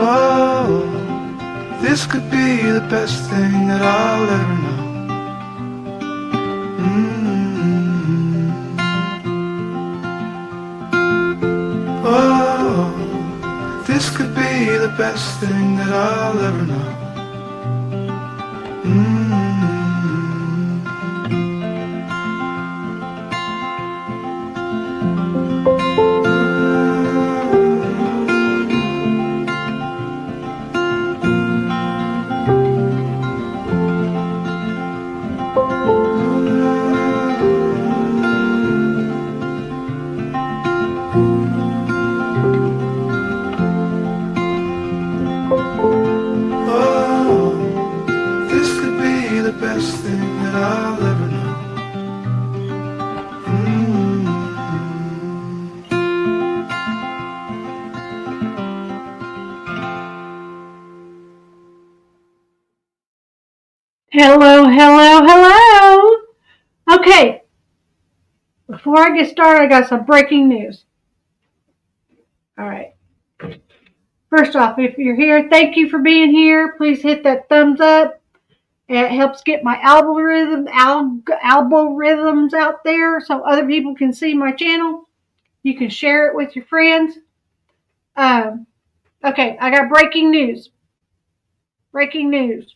Oh, this could be the best thing that I'll ever know. Oh, this could be the best thing that I'll ever know. Best thing that I'll ever know. Hello, hello, hello. Okay, before I get started, I got some breaking news. All right. First off, if you're here, thank you for being here. Please hit that thumbs up. It helps get my algorithms out there so other people can see my channel. You can share it with your friends. Okay, I got breaking news. Breaking news.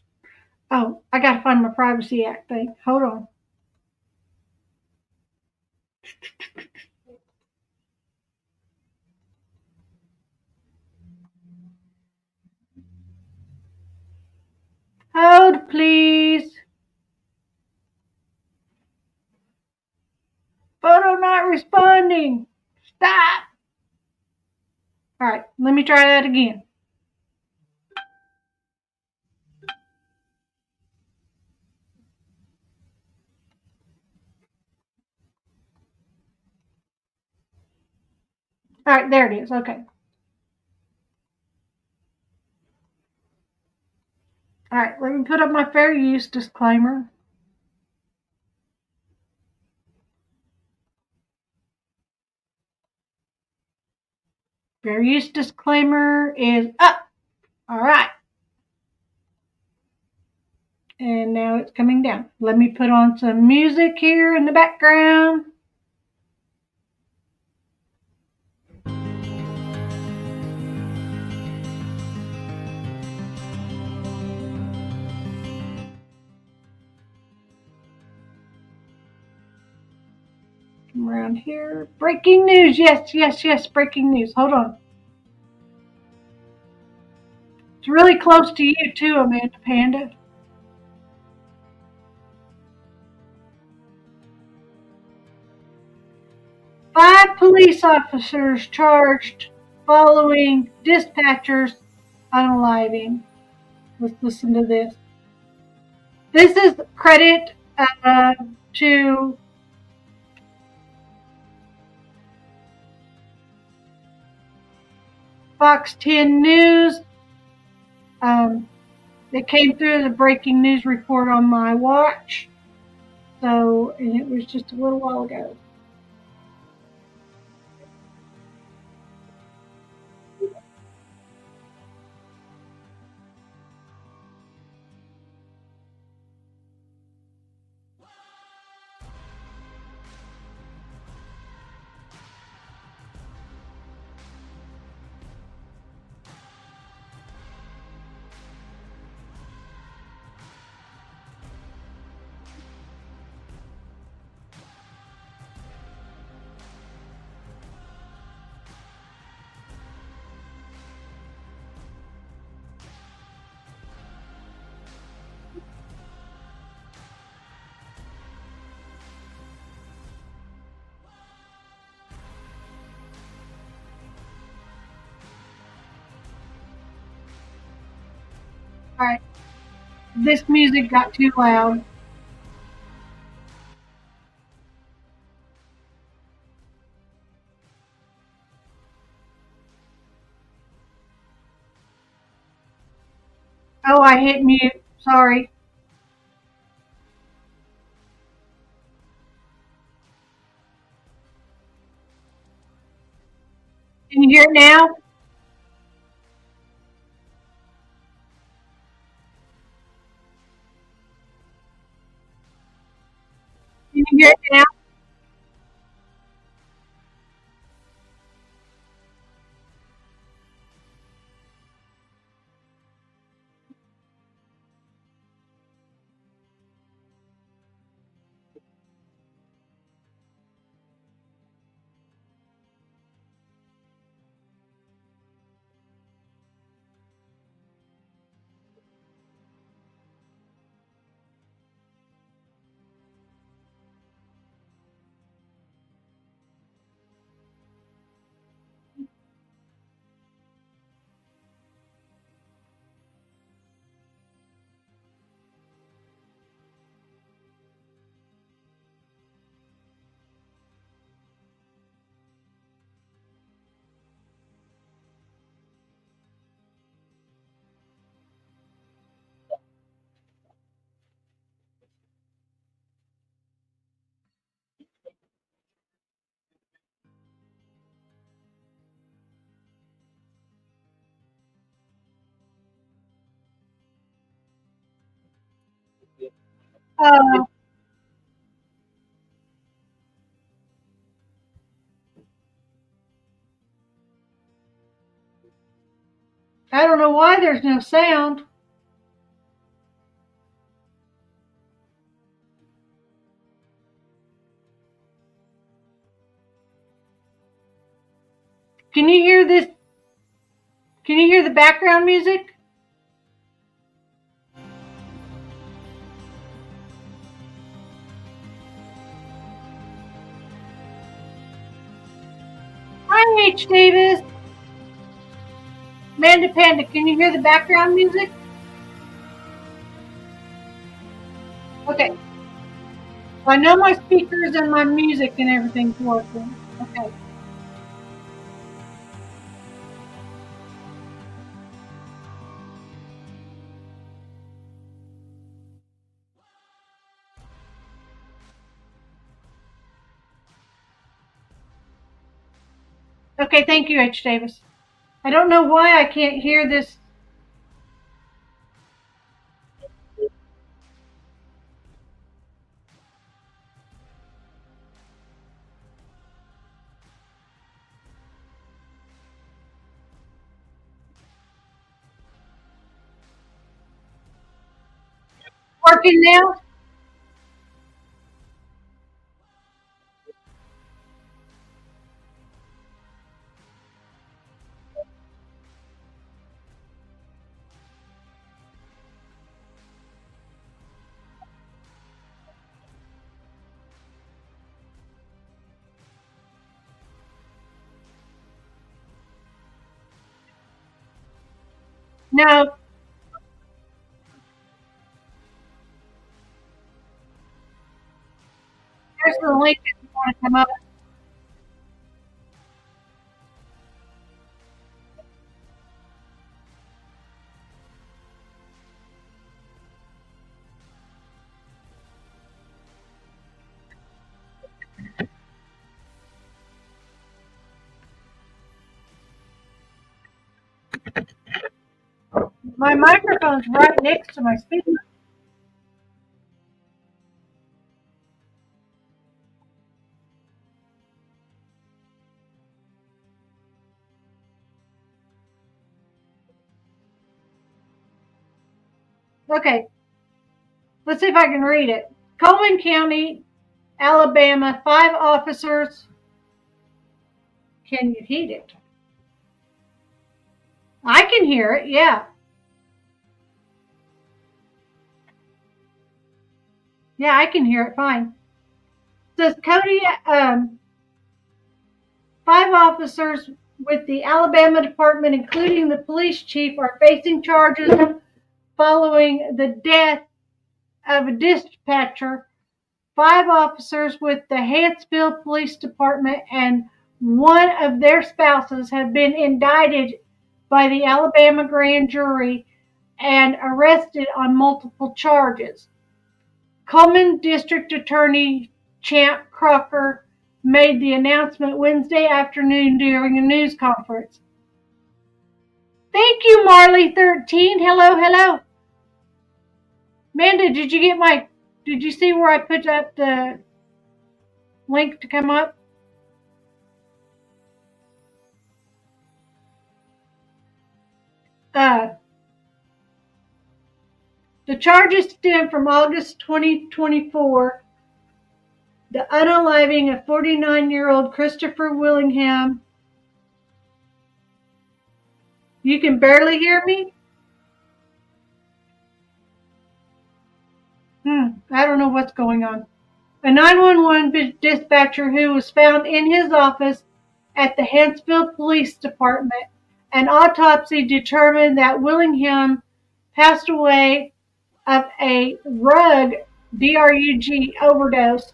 Oh, I got to find my Privacy Act thing. Hold on. Hold, please. Photo not responding. Stop. All right, let me try that again. All right, there it is. Okay. All right, let me put up my fair use disclaimer. Fair use disclaimer is up. All right. And now it's coming down. Let me put on some music here in the background. Come around here. Breaking news. Yes, yes, yes. Breaking news. Hold on. It's really close to you too, Amanda Panda. Five police officers charged following dispatchers unaliving. Let's listen to this. This is credit to Fox 10 News. It came through the breaking news report on my watch. So, and it was just a little while ago. All right. This music got too loud. Oh, I hit mute. Sorry. Can you hear it now? Uh, I don't know why there's no sound. Can you hear this? Can you hear the background music? Hi, H. Davis. Manda Panda, can you hear the background music? Okay. I know my speakers and my music and everything's working. Okay. Okay, thank you, H. Davis. I don't know why I can't hear this. Working now? No. There's the link if you want to come up. My microphone's right next to my speaker. Okay, let's see if I can read it. Coleman County, Alabama, 5 officers. Can you heat it? I can hear it, yeah. Yeah, I can hear it fine. Says Cody, 5 officers with the Alabama Department, including the police chief, are facing charges following the death of a dispatcher. 5 officers with the Huntsville Police Department and one of their spouses have been indicted by the Alabama grand jury and arrested on multiple charges. Cullman District Attorney Champ Crocker made the announcement Wednesday afternoon during a news conference. Thank you, Marley13. Hello, hello. Amanda, did you see where I put up the link to come up? Uh, the charges stem from August 2024, the unaliving of 49-year-old Christopher Willingham. You can barely hear me? I don't know what's going on. A 911 dispatcher who was found in his office at the Huntsville Police Department. An autopsy determined that Willingham passed away of a drug overdose,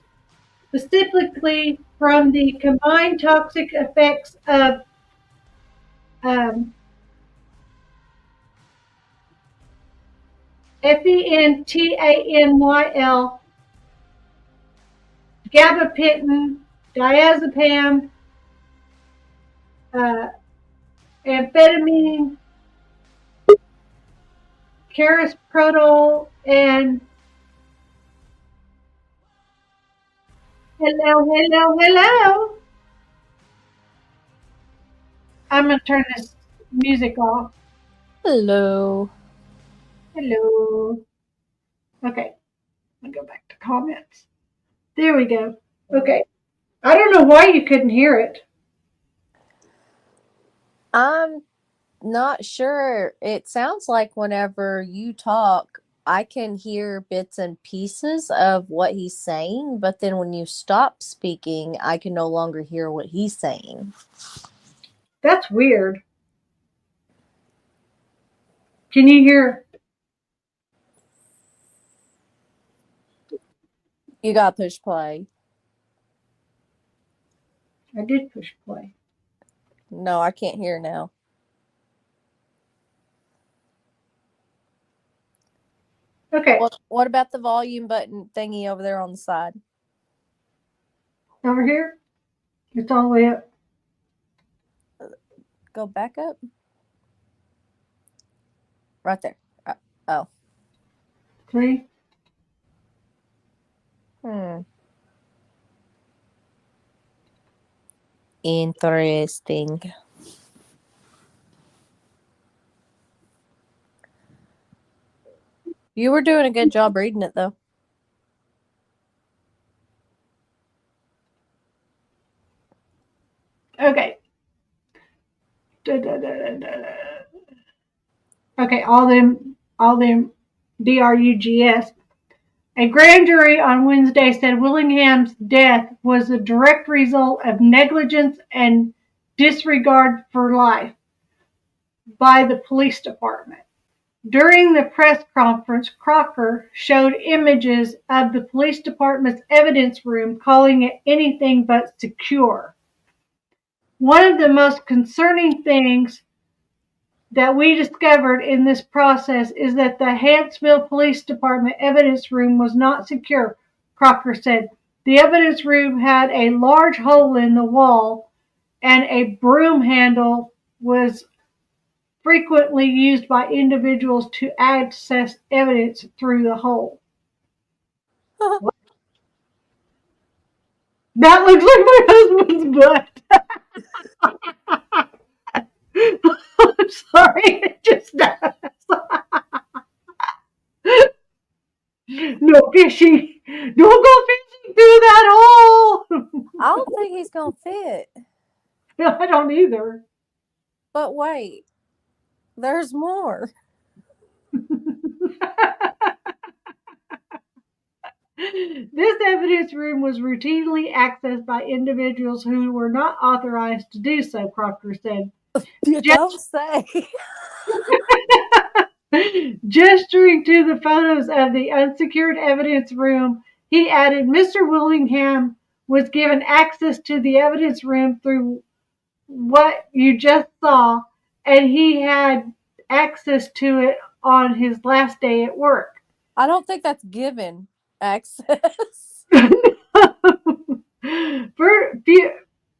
specifically from the combined toxic effects of fentanyl, gabapentin, diazepam, amphetamine, carisoprodol, and Hello, hello, hello. I'm going to turn this music off. Hello. Hello. Okay, I'll go back to comments. There we go. Okay. I don't know why you couldn't hear it. I'm not sure. It sounds like whenever you talk, I can hear bits and pieces of what he's saying, but then when you stop speaking, I can no longer hear what he's saying. That's weird. Can you hear? You got push play. I did push play. No, I can't hear now. Okay. What about the volume button thingy over there on the side? Over here? It's all the way up. Go back up. Right there. Oh. 3. Interesting. You were doing a good job reading it, though. Okay. Okay, all them DRUGS. A grand jury on Wednesday said Willingham's death was a direct result of negligence and disregard for life by the police department. During the press conference, Crocker showed images of the police department's evidence room, calling it anything but secure. One of the most concerning things that we discovered in this process is that the Huntsville Police Department evidence room was not secure, Crocker said. The evidence room had a large hole in the wall, and a broom handle was frequently used by individuals to access evidence through the hole. That looks like my husband's butt. I'm sorry, it just does. No fishing. Don't go fishing through that hole. I don't think he's going to fit. I don't either. But wait, there's more. This evidence room was routinely accessed by individuals who were not authorized to do so, Crocker said. You don't say. Gesturing to the photos of the unsecured evidence room, he added, Mr. Willingham was given access to the evidence room through what you just saw, and he had access to it on his last day at work. I don't think that's given access.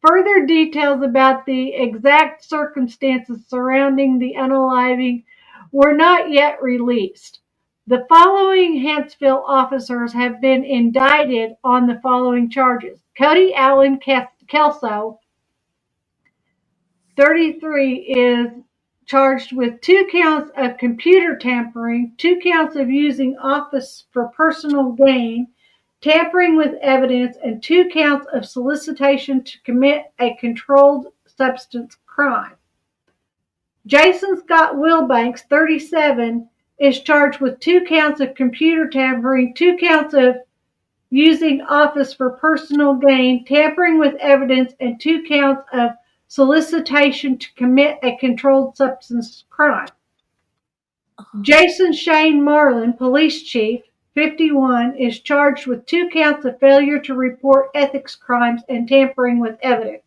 Further details about the exact circumstances surrounding the unaliving were not yet released. The following Huntsville officers have been indicted on the following charges. Cody Allen Kelso, 33, is charged with 2 counts of computer tampering, 2 counts of using office for personal gain, tampering with evidence, and 2 counts of solicitation to commit a controlled substance crime. Jason Scott Wilbanks, 37, is charged with 2 counts of computer tampering, 2 counts of using office for personal gain, tampering with evidence, and 2 counts of solicitation to commit a controlled substance crime. Jason Shane Marlin, police chief, 51, is charged with 2 counts of failure to report ethics crimes and tampering with evidence.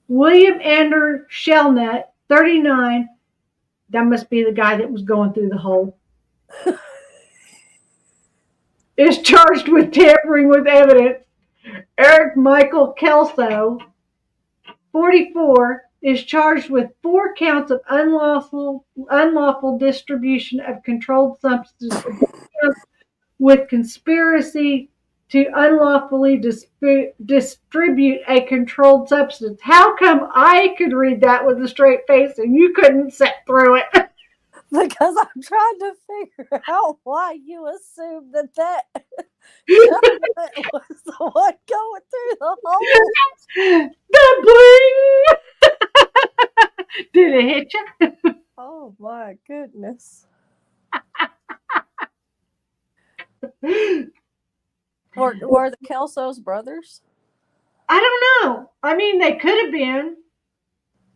William Andrew Shellnut, 39, that must be the guy that was going through the hole, is charged with tampering with evidence. Eric Michael Kelso, 44, is charged with 4 counts of unlawful distribution of controlled substances with conspiracy to unlawfully distribute a controlled substance. How come I could read that with a straight face and you couldn't sit through it? Because I'm trying to figure out why you assumed that gentleman was the one going through the hole. The bling! Did it hit you? Oh my goodness. Were the Kelso's brothers? I don't know. I mean, they could have been,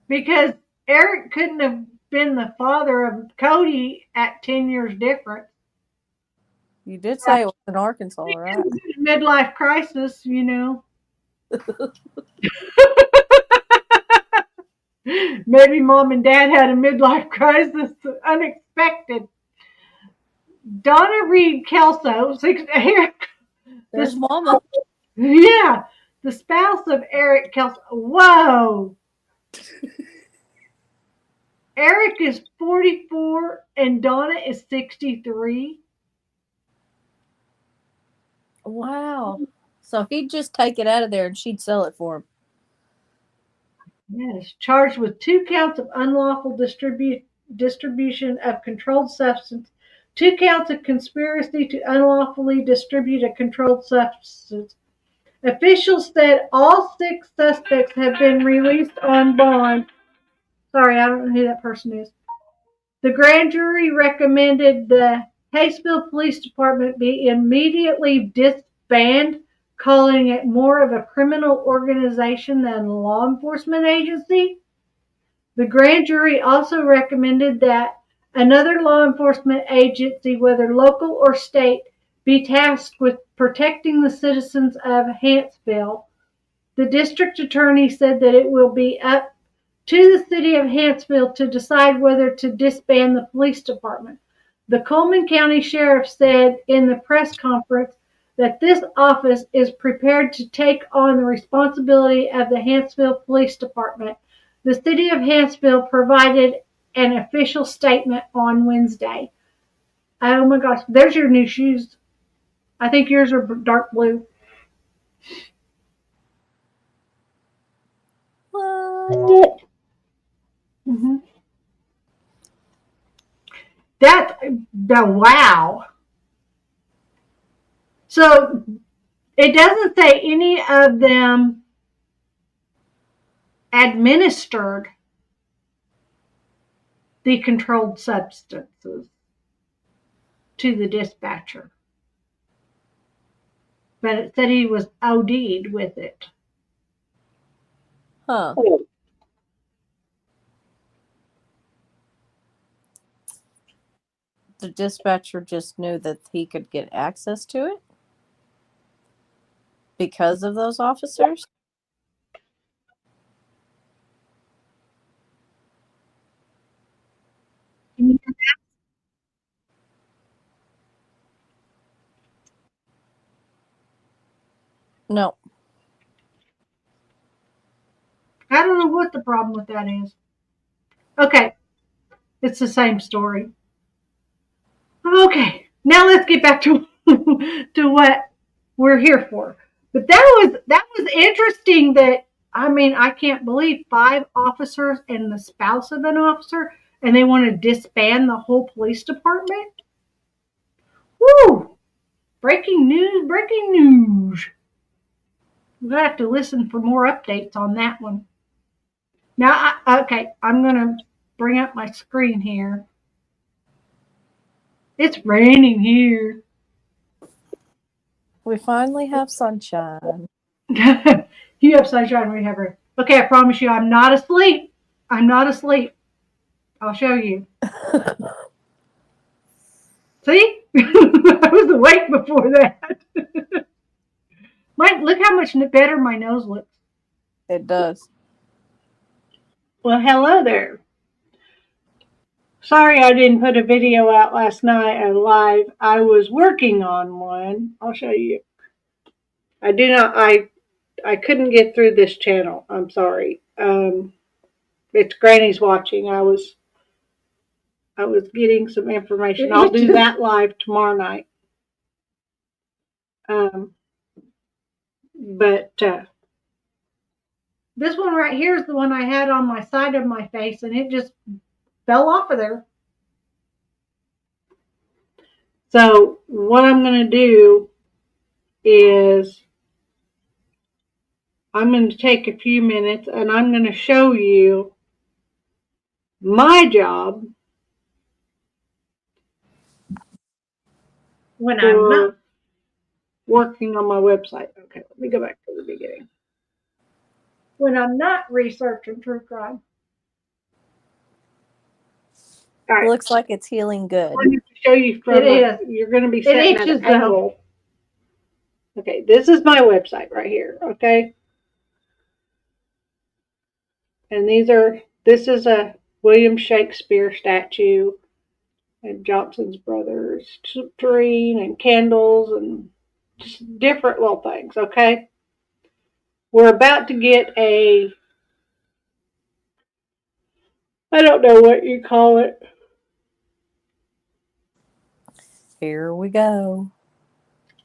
because Eric couldn't have been the father of Cody at 10 years difference. You did say it was in Arkansas, right? Midlife crisis, you know. Maybe mom and dad had a midlife crisis, unexpected. Donna Reed Kelso, There's Mama. Yeah, the spouse of Eric Kelso. Whoa. Eric is 44 and Donna is 63. Wow. So he'd just take it out of there and she'd sell it for him. Yes, charged with 2 counts of unlawful distribution of controlled substance, 2 counts of conspiracy to unlawfully distribute a controlled substance. Officials said all 6 suspects have been released on bond. Sorry, I don't know who that person is. The grand jury recommended the Hayesville Police Department be immediately disbanded, calling it more of a criminal organization than a law enforcement agency. The grand jury also recommended that another law enforcement agency, whether local or state, be tasked with protecting the citizens of Hanceville. The district attorney said that it will be up to the city of Hanceville to decide whether to disband the police department. The Coleman County Sheriff said in the press conference that this office is prepared to take on the responsibility of the Hanceville Police Department. The city of Hanceville provided an official statement on Wednesday. Oh my gosh, there's your new shoes. I think yours are dark blue. What? Mm-hmm. Wow. So it doesn't say any of them administered the controlled substances to the dispatcher, but it said he was OD'd with it. Huh. The dispatcher just knew that he could get access to it because of those officers? No. I don't know what the problem with that is. Okay, it's the same story. Okay, now let's get back to to what we're here for. But that was interesting. That, I mean, I can't believe 5 officers and the spouse of an officer, and they want to disband the whole police department. Woo! Breaking news! Breaking news! We'll have to listen for more updates on that one. Now, okay, I'm gonna bring up my screen here. It's raining here. We finally have sunshine. You have sunshine, we have rain. Okay, I promise you, I'm not asleep. I'm not asleep. I'll show you. See? I was awake before that. Look how much better my nose looks. It does. Well, hello there. Sorry I didn't put a video out last night live. I was working on one. I'll show you. I couldn't get through this channel. I'm sorry. It's Granny's watching. I was getting some information. I'll do that live tomorrow night. But this one right here is the one I had on my side of my face, and it just fell off of there. So what I'm going to do is I'm going to take a few minutes and I'm going to show you my job when I'm not working on my website. Okay, let me go back to the beginning. When I'm not researching true crime. All right. Looks like it's healing good. I'm going to show you from you're going to be sitting at an angle. Okay, this is my website right here, okay? And this is a William Shakespeare statue and Johnson's Brothers tureen and candles and just different little things, okay? We're about to get I don't know what you call it. Here we go.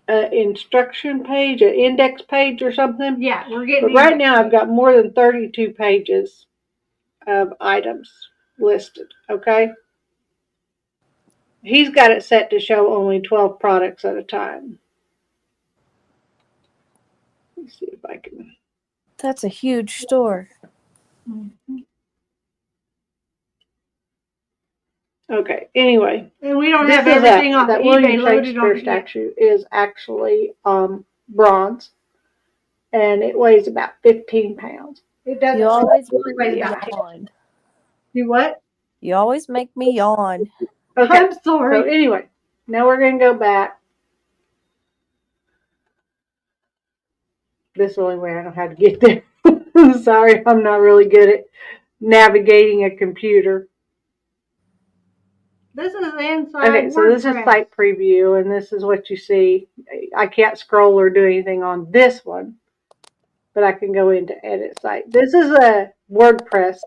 An instruction page, an index page or something. Yeah, we're getting. But right now I've got more than 32 pages of items listed, okay? He's got it set to show only 12 products at a time. Let's see if I can. That's a huge store. Mm-hmm. Okay, anyway. And we don't have everything on that William Shakespeare statue is actually bronze. And it weighs about 15 pounds. It doesn't. You always weigh about yawn. You what? You always make me yawn. Okay. I'm sorry. So anyway, now we're going to go back. This is the only way I know how to get there. Sorry, I'm not really good at navigating a computer. This is the inside. Okay, so this is site preview, and this is what you see. I can't scroll or do anything on this one, but I can go into edit site. This is a WordPress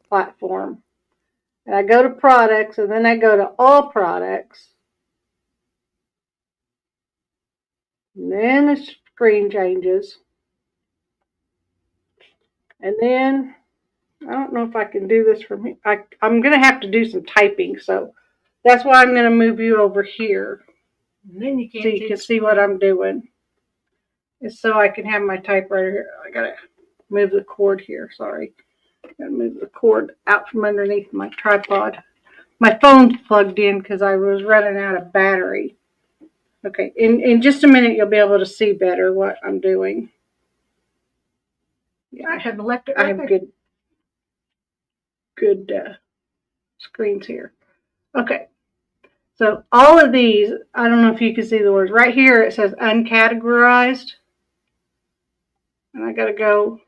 platform. And I go to products, and then I go to all products. And then the screen changes. And then, I don't know if I can do this from here. I'm going to have to do some typing, so that's why I'm going to move you over here. And then you so you can see what I'm doing. It's so I can have my typewriter here. I got to move the cord here, sorry. Got to move the cord out from underneath my tripod. My phone's plugged in because I was running out of battery. Okay, in just a minute you'll be able to see better what I'm doing. Yeah, I have good screens here. Okay, so all of these, I don't know if you can see the words. Right here it says uncategorized. And I got to go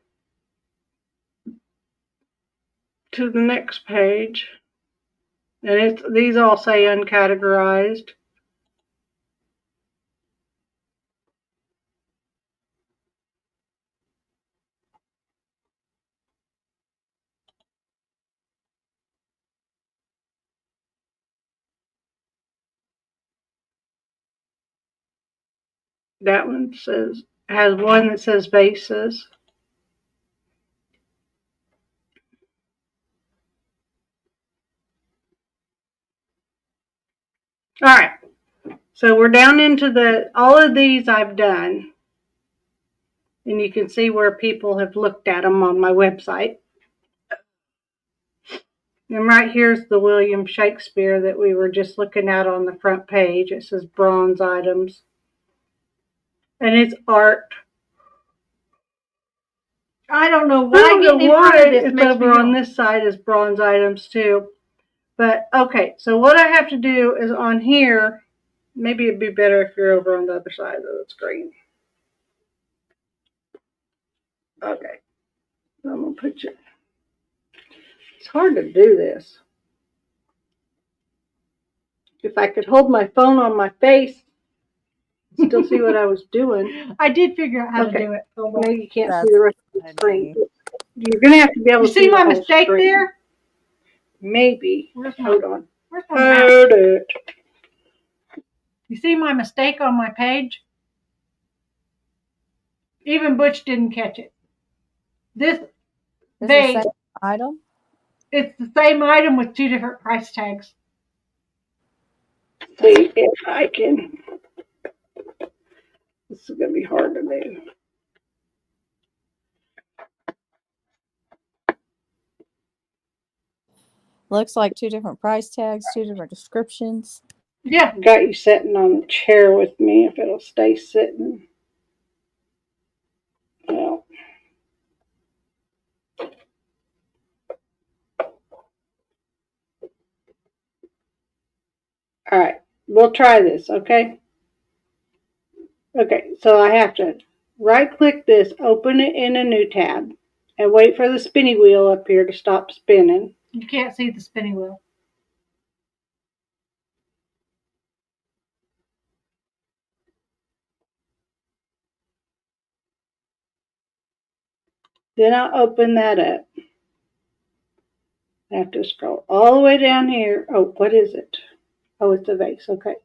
to the next page. And these all say uncategorized. That one has one that says vases. All right. So we're down into all of these I've done. And you can see where people have looked at them on my website. And right here's the William Shakespeare that we were just looking at on the front page. It says bronze items. And it's art. I don't know why it's over on this side as bronze items too. But okay, so what I have to do is on here, maybe it'd be better if you're over on the other side of the screen. Okay, I'm going to put you. It's hard to do this. If I could hold my phone on my face, still see what I was doing. I did figure out how to do it. So now you can't see the rest of the screen. You're going to have to be able to see my mistake there? Maybe. Hold on. Hold it. You see my mistake on my page? Even Butch didn't catch it. This Is it the vase, same item? it's the same item with 2 different price tags. See if I can. This is going to be hard to do. Looks like 2 different price tags, 2 different descriptions. Yeah. Got you sitting on the chair with me if it'll stay sitting. Well. All right, we'll try this, okay? Okay, so I have to right-click this, open it in a new tab, and wait for the spinny wheel up here to stop spinning. You can't see the spinning wheel. Then I'll open that up. I have to scroll all the way down here. Oh, what is it? Oh, it's a vase, okay.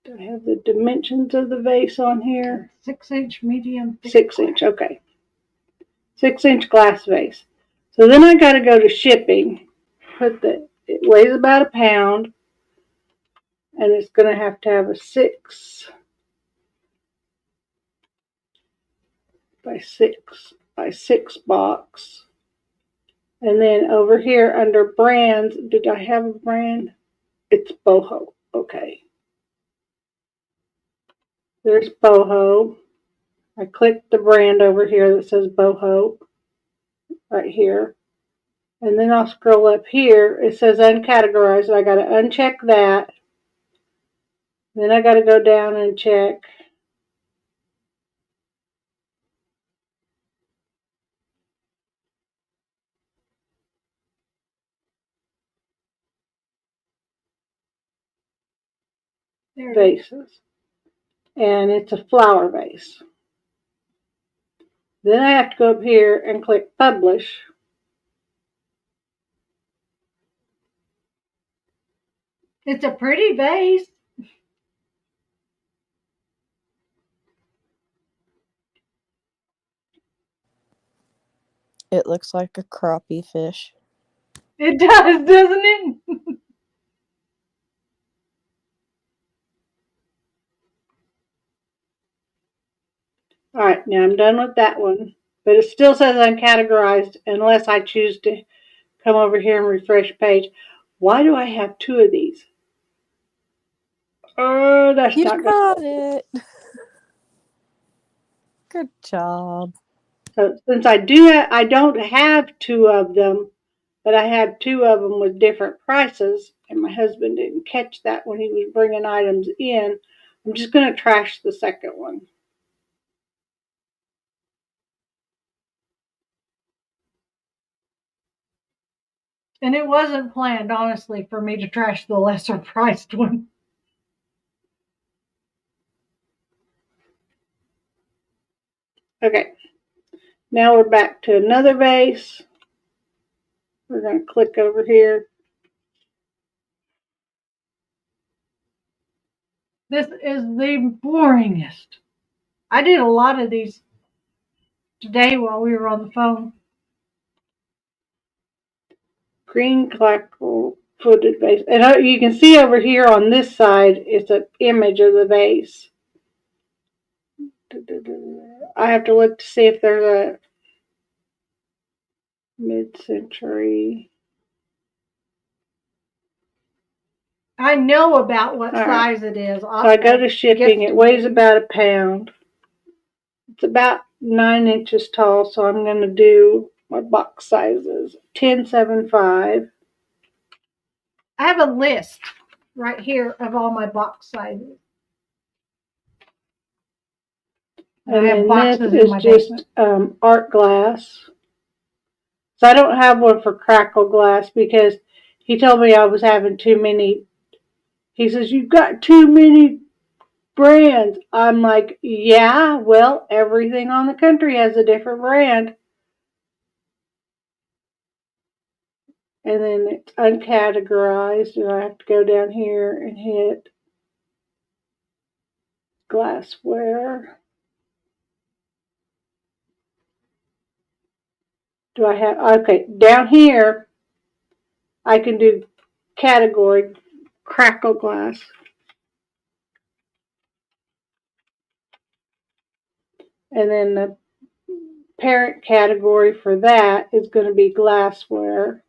Do I have the dimensions of the vase on here? 6-inch medium. 6-inch, okay. 6-inch glass vase. So then I got to go to shipping. It weighs about a pound, and it's going to have a 6 by 6 box. And then over here under brands, did I have a brand? It's boho. Okay. There's boho. I clicked the brand over here that says boho right here. And then I'll scroll up here. It says uncategorized. I got to uncheck that. Then I got to go down and check. Vases. And it's a flower vase. Then I have to go up here and click publish. It's a pretty vase. It looks like a crappie fish. It does, doesn't it? All right, now I'm done with that one. But it still says uncategorized unless I choose to come over here and refresh page. Why do I have 2 of these? Oh, that's You not good. got it. Good job. So since I don't have 2 of them, but I have 2 of them with different prices, and my husband didn't catch that when he was bringing items in, I'm just going to trash the second one. And it wasn't planned, honestly, for me to trash the lesser priced one. Okay, now we're back to another vase. We're going to click over here. This is the boringest. I did a lot of these today while we were on the phone. Green clackle footed vase. And you can see over here on this side, it's an image of the vase. I have to look to see if there's a mid-century. I know about what size it is. So I go to shipping. It weighs about a pound. It's about 9 inches tall, so I'm going to do my box sizes. 10.75. I have a list right here of all my box sizes. And then this is just art glass. So I don't have one for crackle glass because he told me I was having too many. He says, you've got too many brands. I'm like, yeah, well, everything on the country has a different brand. And then it's uncategorized, and I have to go down here and hit. glassware. Do I have, okay, down here, I can do category crackle glass. And then the parent category for that is going to be glassware.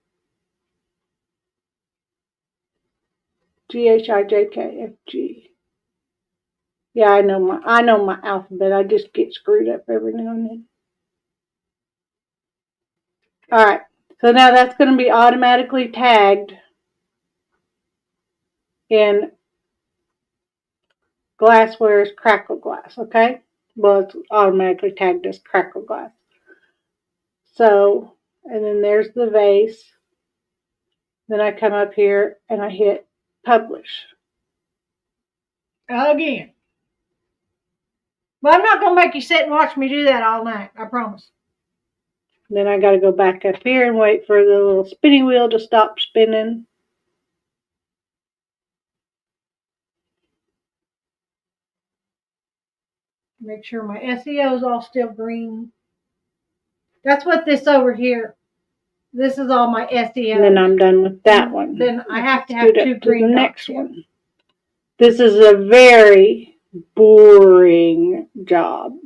GHIJKFG. Yeah, I know my alphabet. I just get screwed up every now and then. All right. So now that's going to be automatically tagged in glassware as crackle glass, okay? Well, it's automatically tagged as crackle glass. So, and then there's the vase. Then I come up here and I hit publish. Again. Well, I'm not going to make you sit and watch me do that all night. I promise. Then I got to go back up here and wait for the little spinning wheel to stop spinning. Make sure my SEO is all still green. That's what this over here. This is all my SEO. And then I'm done with that one. Then I have to have two green the dots next here. one. This is a very boring job.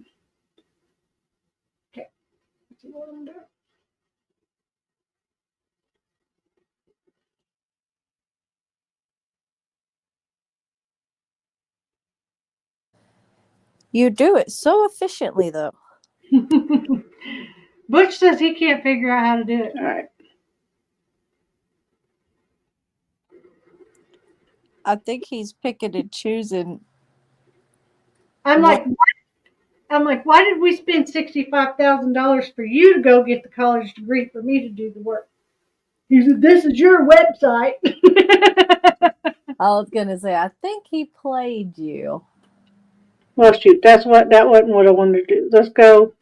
Okay. Let's see what I'm doing. You do it so efficiently, though. Butch says he can't figure out how to do it. All right. I think he's picking and choosing. I'm like, why did we spend $65,000 for you to go get the college degree for me to do the work? He said, "This is your website." I was gonna say, I think he played you. Well, shoot, that wasn't what I wanted to do. Let's go.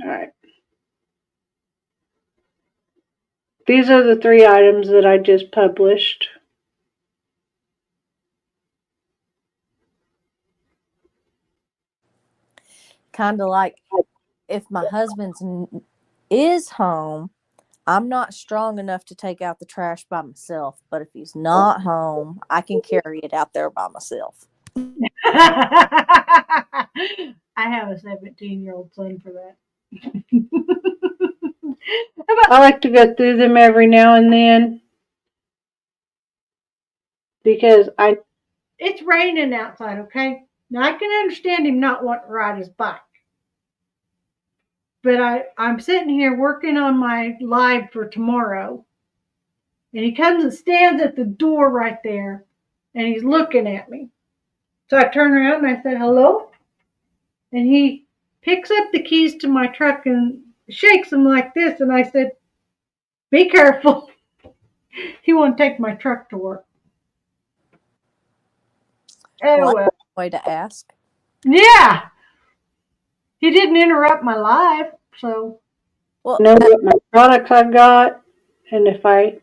All right. These are the 3 items that I just published. Kind of like if my husband's is home, I'm not strong enough to take out the trash by myself. But if he's not home, I can carry it out there by myself. I have a 17-year-old son for that. I like to go through them every now and then because it's raining outside, okay? Now I can understand him not wanting to ride his bike. But I'm sitting here working on my live for tomorrow. And he comes and stands at the door right there. And he's looking at me. So I turn around and I said, "Hello?" And he picks up the keys to my truck and shakes them like this. And I said, "Be careful." He won't take my truck to work. Oh, well. Way to ask. Yeah. He didn't interrupt my live, so. Well, know what my products I've got, and if I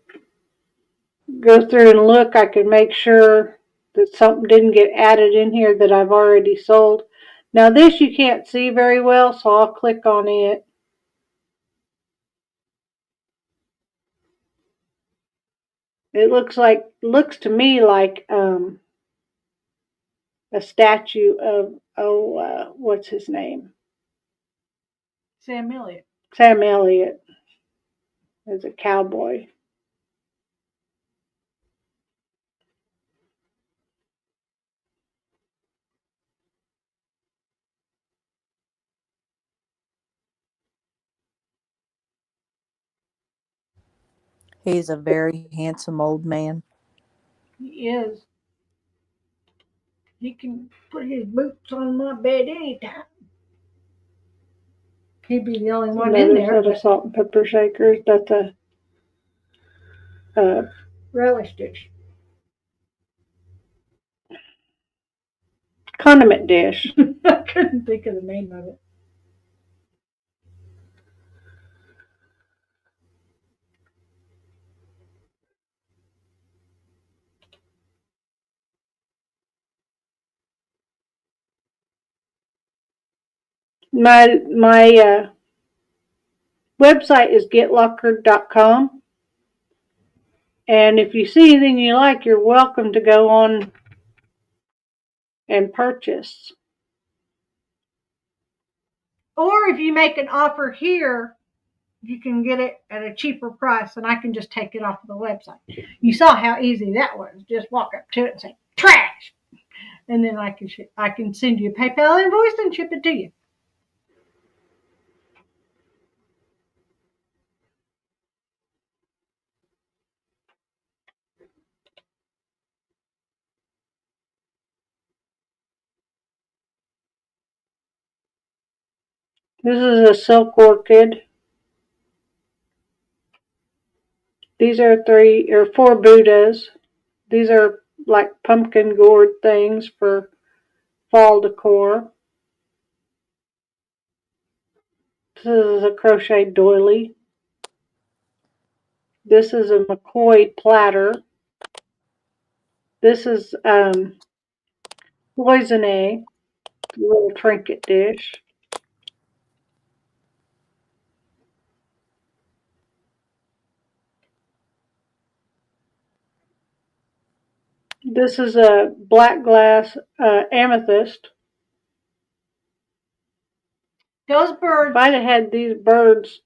go through and look, I can make sure that something didn't get added in here that I've already sold. Now this you can't see very well, so I'll click on it. It looks to me like a statue of what's his name? Sam Elliott. Sam Elliott as a cowboy. He's a very handsome old man. He is. He can put his boots on my bed anytime. He'd be the only one in there. That's a salt and pepper shakers. That's a relish dish. Condiment dish. I couldn't think of the name of it. My website is getlocker.com. And if you see anything you like, you're welcome to go on and purchase. Or if you make an offer here, you can get it at a cheaper price and I can just take it off of the website. You saw how easy that was. Just walk up to it and say, trash! And then I can send you a PayPal invoice and ship it to you. This is a silk orchid. These are 4 Buddhas. These are like pumpkin gourd things for fall decor. This is a crochet doily. This is a McCoy platter. This is cloisonne, little trinket dish. This is a black glass amethyst. Those birds. If I'd have had these birds.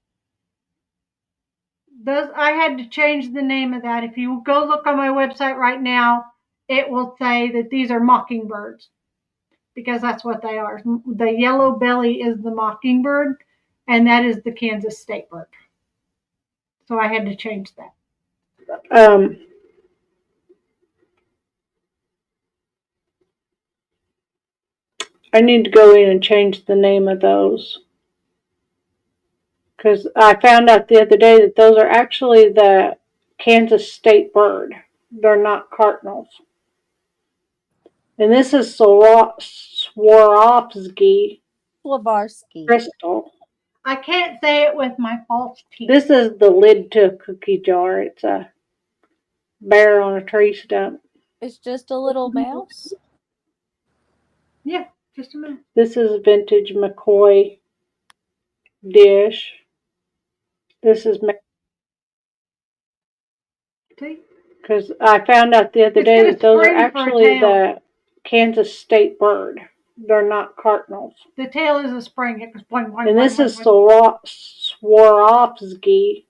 I had to change the name of that. If you go look on my website right now, it will say that these are mockingbirds because that's what they are. The yellow belly is the mockingbird, and that is the Kansas state bird. So I had to change that. I need to go in and change the name of those. Because I found out the other day that those are actually the Kansas state bird. They're not cardinals. And this is Swarovski crystal. I can't say it with my false teeth. This is the lid to a cookie jar. It's a bear on a tree stump. It's just a little mouse? Yeah, just a minute. This is vintage McCoy dish. This is because I found out the other day that those are actually the Kansas state bird. They're not cardinals. The tail is a spring. It goes boing, boing, and this boing, is boing. Swarovski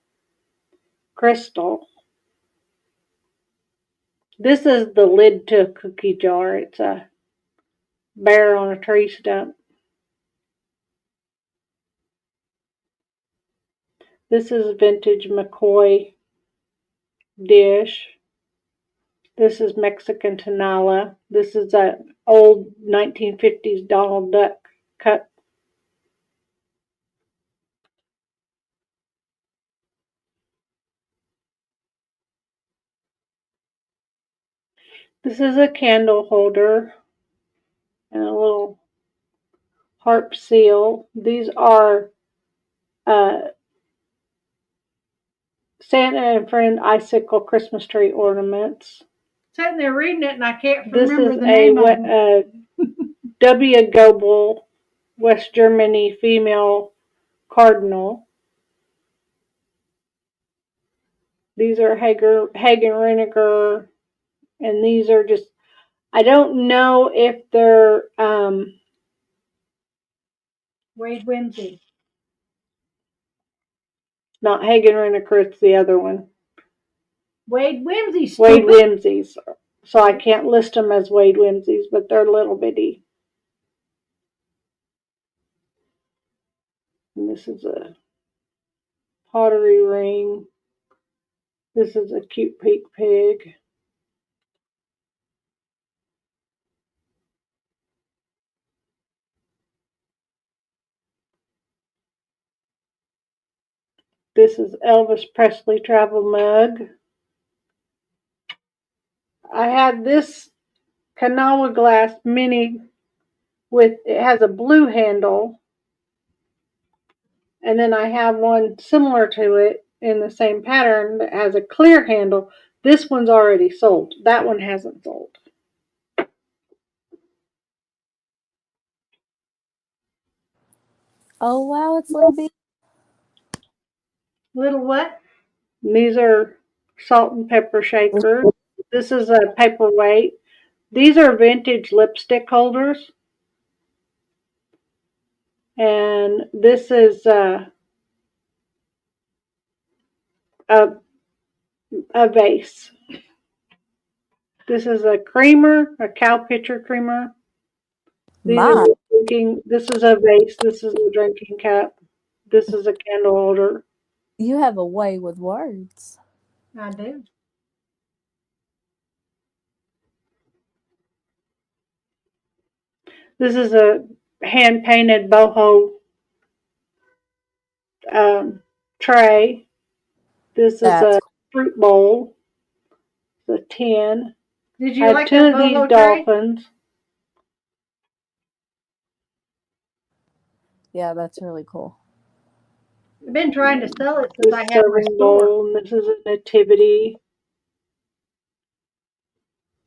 crystal. This is the lid to a cookie jar. It's a bear on a tree stump. This is vintage McCoy dish. This is Mexican Tonala. This is an old 1950s Donald Duck cut. This is a candle holder and a little harp seal. These are Santa and Friend icicle Christmas tree ornaments. Sitting there reading it and I can't remember the name of them. This is a W. Goebel, West Germany female cardinal. These are Hagen Reiniger, and these are just, I don't know if they're Wade Whimsy. Not Hagen Reiniger, it's the other one. Wade Whimsy. Wade Whimsies. So I can't list them as Wade Whimsies, but they're little bitty. And this is a pottery ring. This is a cute pink pig. This is Elvis Presley travel mug. I had this Kanawha glass mini it has a blue handle. And then I have one similar to it in the same pattern that has a clear handle. This one's already sold. That one hasn't sold. Oh wow, it's little bit. Little what? These are salt and pepper shakers. This is a paperweight. These are vintage lipstick holders. And this is a vase. This is a creamer, a cow pitcher creamer. My, This is a vase. This is a drinking cup. This is a candle holder. you have a way with words. I do. This is a hand painted boho tray. This is That's a fruit bowl. The tin. Did I you have like two that of these boho tray? dolphins. yeah, that's really cool. I've been trying to sell it since This I had my serving store. bowl. And this is a nativity.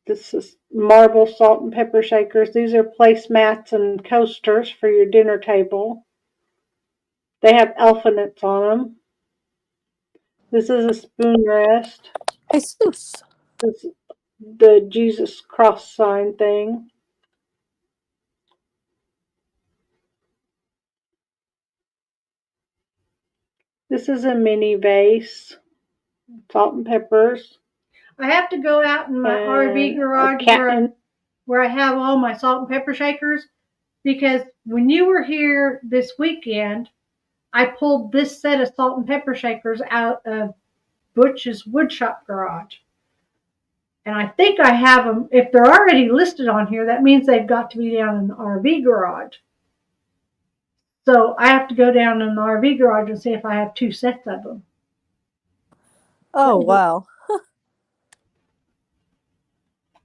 This is marble salt and pepper shakers. These are placemats and coasters for your dinner table. They have elephants on them. This is a spoon rest. Jesus. This is the Jesus cross sign thing. This is a mini vase. Salt and peppers. I have to go out in my RV garage where I have all my salt and pepper shakers, because when you were here this weekend, I pulled this set of salt and pepper shakers out of Butch's woodshop garage. And I think I have them. If they're already listed on here, that means they've got to be down in the RV garage. So I have to go down in the RV garage and see if I have 2 sets of them. Oh wow.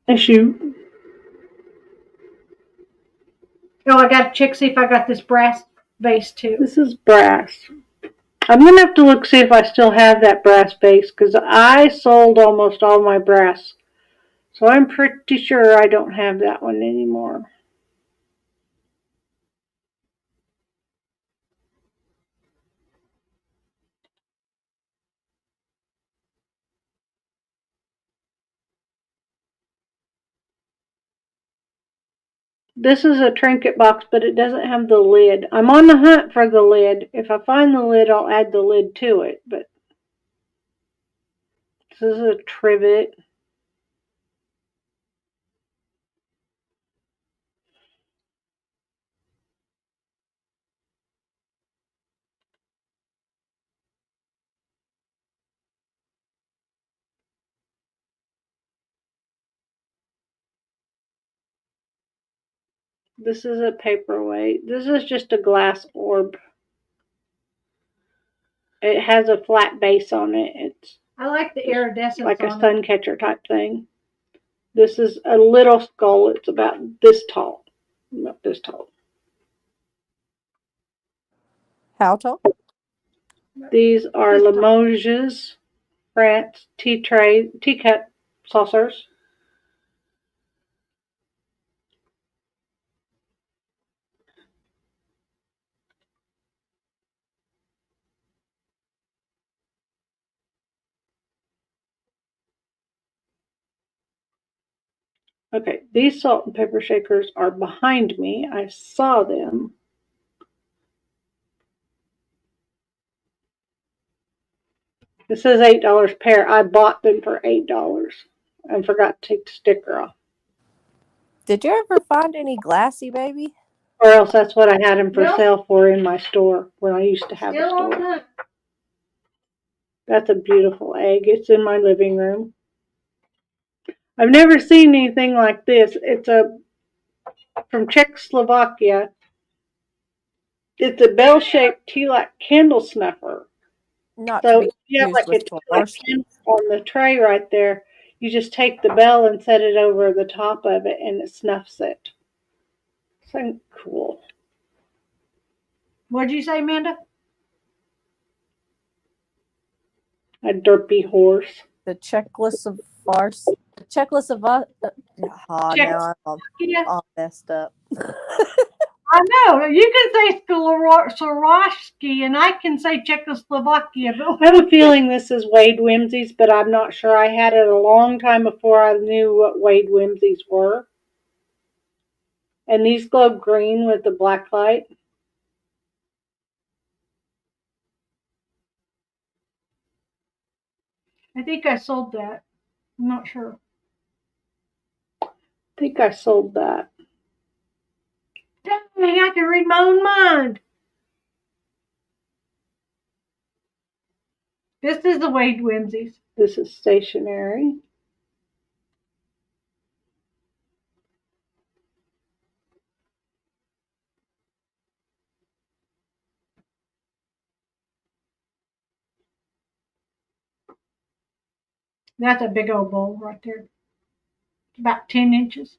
Issue. Oh, I got to check, see if I got this brass vase too. This is brass. I'm going to have to look, see if I still have that brass vase, because I sold almost all my brass. So I'm pretty sure I don't have that one anymore. This is a trinket box, but it doesn't have the lid. I'm on the hunt for the lid. If I find the lid, I'll add the lid to it. But this is a trivet. This is a paperweight. This is just a glass orb. It has a flat base on it. It's I like the iridescence like a on it. sun catcher type thing. This is a little skull. It's about this tall. About this tall. How tall? These are Limoges, France teacup saucers. Okay, these salt and pepper shakers are behind me. I saw them. It says $8 a pair. I bought them for $8 and forgot to take the sticker off. Did you ever find any glassy baby? Or else that's what I had them for sale for in my store when I used to have a Still on store. that. That's a beautiful egg. It's in my living room. I've never seen anything like this. It's from Czechoslovakia. It's a bell-shaped tea-light candle snuffer. Not So to be you have like confused a with tea-light candle on the tray right there. You just take the bell and set it over the top of it, and it snuffs it. So cool. What'd you say, Amanda? A derpy horse. the checklist of farce. The checklist of now I'm all messed up. I know. You can say Swarovski and I can say Czechoslovakia. I have a feeling this is Wade Whimsy's, but I'm not sure. I had it a long time before I knew what Wade Whimsy's were. And these glow green with the black light. I think I sold that. I'm not sure. I think I sold that. Dang, I can read my own mind. This is the Wade Whimsy's. This is stationary. That's a big old bowl right there. About 10 inches.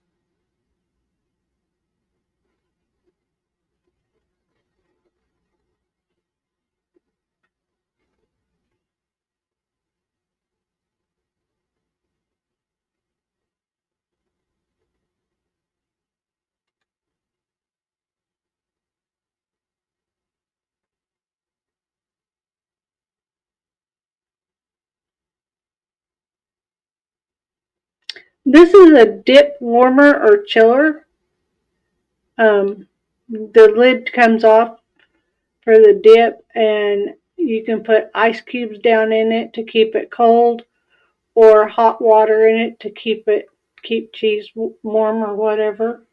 This is a dip warmer or chiller. The lid comes off for the dip, and you can put ice cubes down in it to keep it cold, or hot water in it to keep cheese warm or whatever.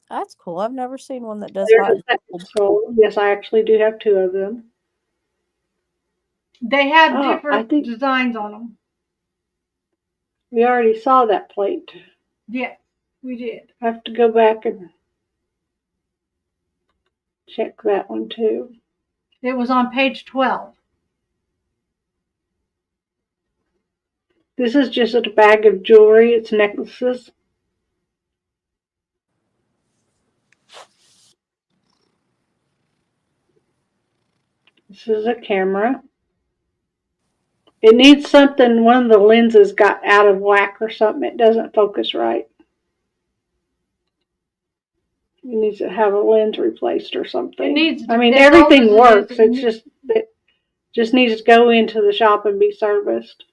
That's cool. I've never seen one that does There's hot. so yes, I actually do have two of them. They have different designs on them. We already saw that plate. Yeah, we did. I have to go back and check that one too. It was on page 12. This is just a bag of jewelry. It's necklaces. This is a camera. It needs something, one of the lenses got out of whack or something. It doesn't focus right. It needs to have a lens replaced or something. Everything works. It just needs to go into the shop and be serviced.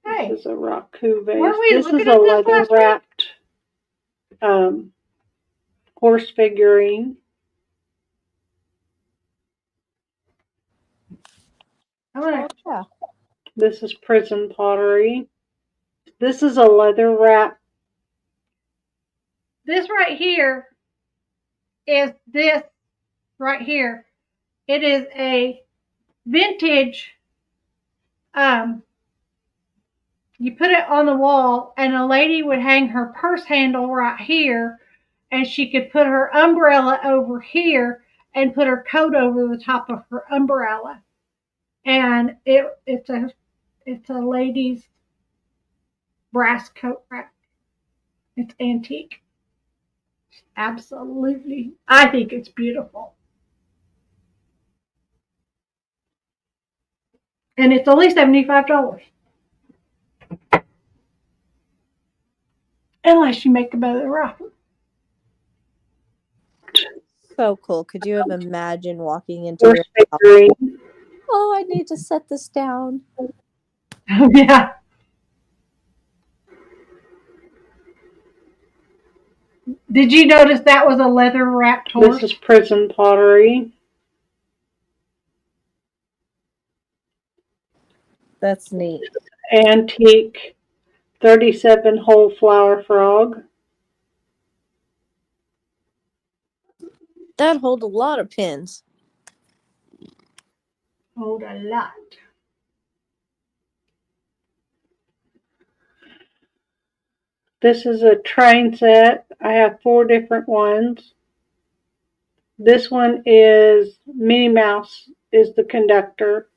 Hey, this is a Raku vase. This is a leather wrapped horse figurine. Yeah. This is prison pottery. This is a leather wrap. This right here is this right here. It is a vintage. You put it on the wall, and a lady would hang her purse handle right here, and she could put her umbrella over here and put her coat over the top of her umbrella. And it's a lady's brass coat rack. It's antique. Absolutely. I think it's beautiful. And it's only $75. Unless you make a better offer. So cool. Could you have imagined walking into your house? Oh, I need to set this down. Oh, yeah. Did you notice that was a leather wrapped horse? This is prison pottery. That's neat. Antique 37 hole flower frog. That hold a lot of pins. Hold a lot. This is a train set. I have 4 different ones. This one is Minnie Mouse is the conductor.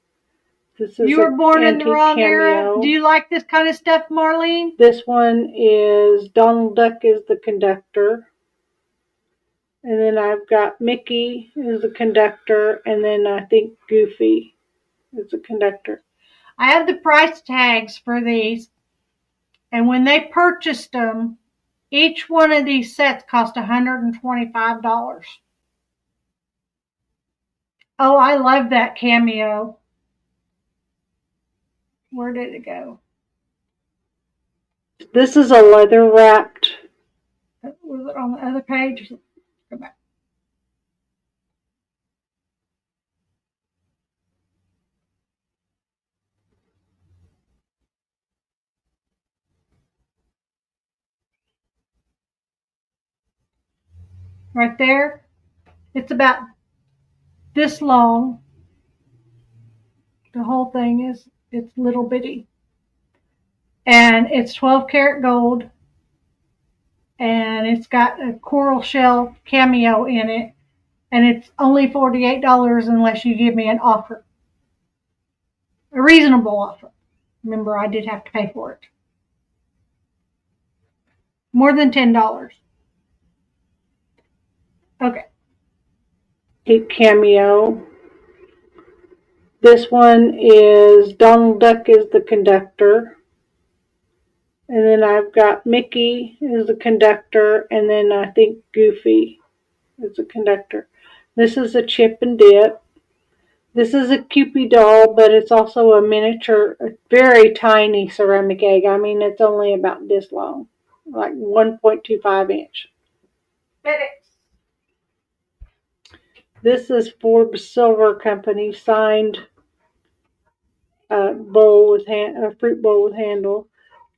This is you were born in the wrong cameo. era. Do you like this kind of stuff, Marlene? This one is Donald Duck is the conductor. And then I've got Mickey is the conductor. And then I think Goofy is a conductor. I have the price tags for these, and when they purchased them, each one of these sets cost $125. Oh, I love that cameo. Where did it go? This is a leather wrapped. Was it on the other page? Go back. Right there. It's about this long. The whole thing is, it's little bitty. And it's 12 karat gold. And it's got a coral shell cameo in it. And it's only $48 unless you give me an offer. A reasonable offer. Remember, I did have to pay for it. More than $10. Okay. Cameo. This one is Donald Duck is the conductor. And then I've got Mickey is the conductor. And then I think Goofy is the conductor. This is a chip and dip. This is a Cupid doll, but it's also a miniature, a very tiny ceramic egg. I mean, it's only about this long, like 1.25 inch. This is Forbes Silver Company signed bowl with a fruit bowl with handle.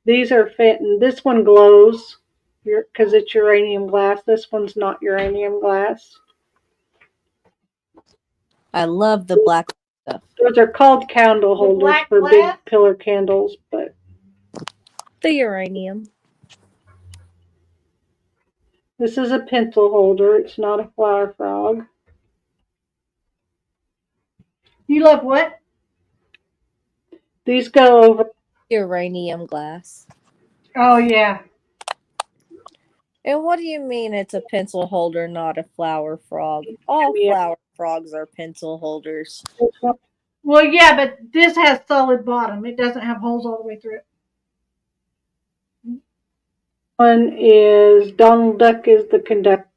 These are Fenton. This one glows because it's uranium glass. This one's not uranium glass. I love the black stuff. Those are called candle holders for big pillar candles, but the uranium. This is a pencil holder. It's not a flower frog. You love what? These go over uranium glass. Oh, yeah. And what do you mean it's a pencil holder, not a flower frog? All flower frogs are pencil holders. Well, yeah, but this has solid bottom. It doesn't have holes all the way through it. One is Donald Duck is the conductor,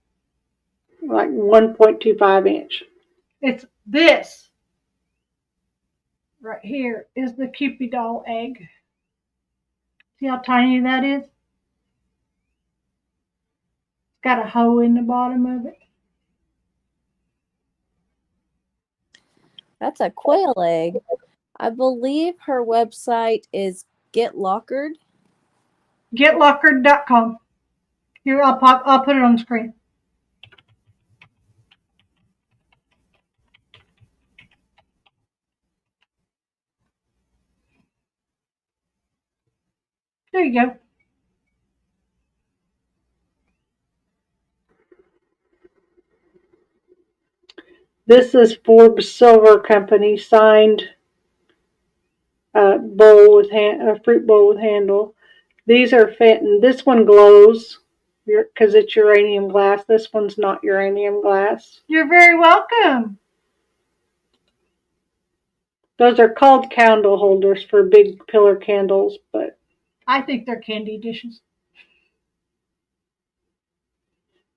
like 1.25 inch. It's this right here is the Cupid doll egg. See how tiny that is? It's got a hole in the bottom of it. That's a quail egg. I believe her website is GetLockered. GetLockered.com. Here, I'll put it on the screen. There you go. This is Forbes Silver Company signed bowl with a fruit bowl with handle. These are Fenton. This one glows because it's uranium glass. This one's not uranium glass. You're very welcome. Those are called candle holders for big pillar candles, but I think they're candy dishes.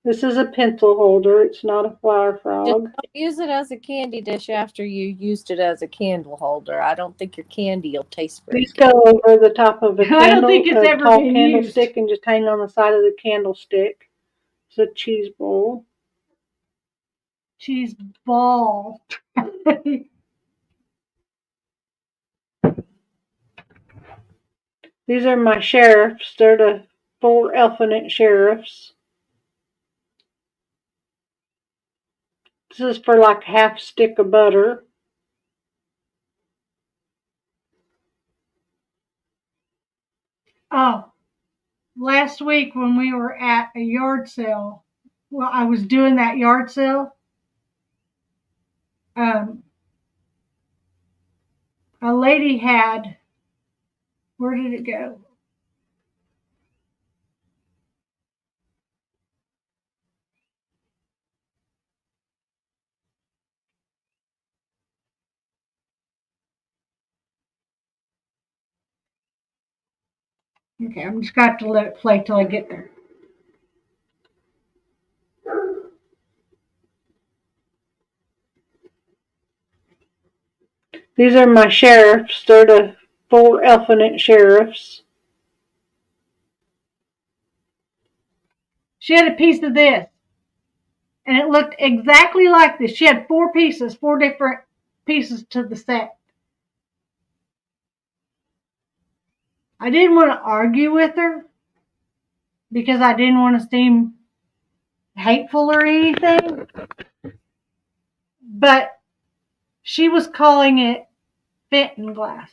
This is a pencil holder. It's not a flower frog. Just don't use it as a candy dish after you used it as a candle holder. I don't think your candy will taste very These go over the top of a I don't think it's ever tall been candlestick used. and just hang on the side of the candlestick. It's a cheese bowl. Cheese ball. These are my sheriffs. They're the 4 Elfinite sheriffs. This is for like half stick of butter. Oh, last week when we were at a yard sale, well, I was doing that yard sale. A lady had, where did it go? Okay, I'm just going to have to let it play till I get there. These are my sheriffs. They're the 4 Elfinite sheriffs. She had a piece of this, and it looked exactly like this. She had 4 pieces, 4 different pieces to the set. I didn't want to argue with her because I didn't want to seem hateful or anything, but she was calling it Fenton glass,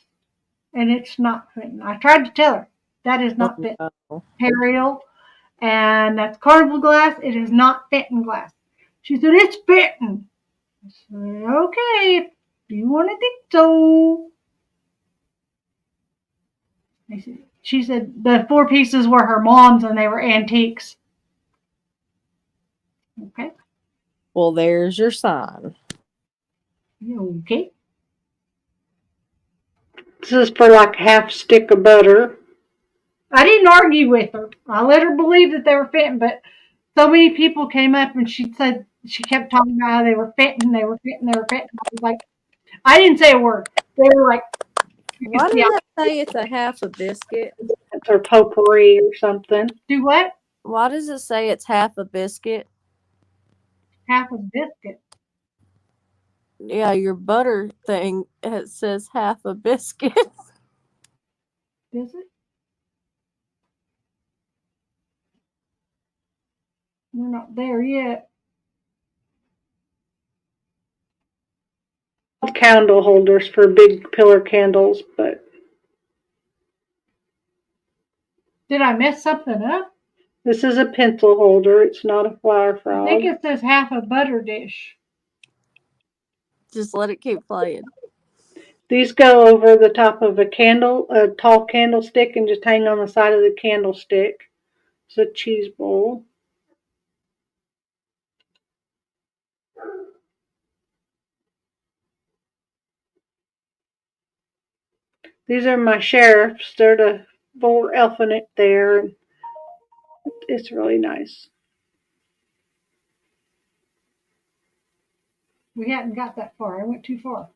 and it's not Fenton. I tried to tell her that is not Fenton. Imperial, and that's Carnival glass. It is not Fenton glass. She said, it's Fenton. I said, okay, if you want to think so. She said the 4 pieces were her mom's and they were antiques. Okay. Well, there's your sign. Okay. This is for like a half stick of butter. I didn't argue with her. I let her believe that they were Fenton, but so many people came up and she said, she kept talking about how they were Fenton, they were Fenton, they were Fenton. I was like, I didn't say a word. They were like, why does it say it's a half a biscuit? It's her potpourri or something. Do what? Why does it say it's half a biscuit? Half a biscuit. Yeah, your butter thing, it says half a biscuit. Is it? We're not there yet. Candle holders for big pillar candles, but did I mess something up? This is a pencil holder. It's not a flower frog. I think it says half a butter dish. Just let it keep playing. These go over the top of a tall candlestick, and just hang on the side of the candlestick. It's a cheese bowl. These are my sheriffs. They're the 4 Elfinite there. It's really nice. We hadn't got that far. I went too far.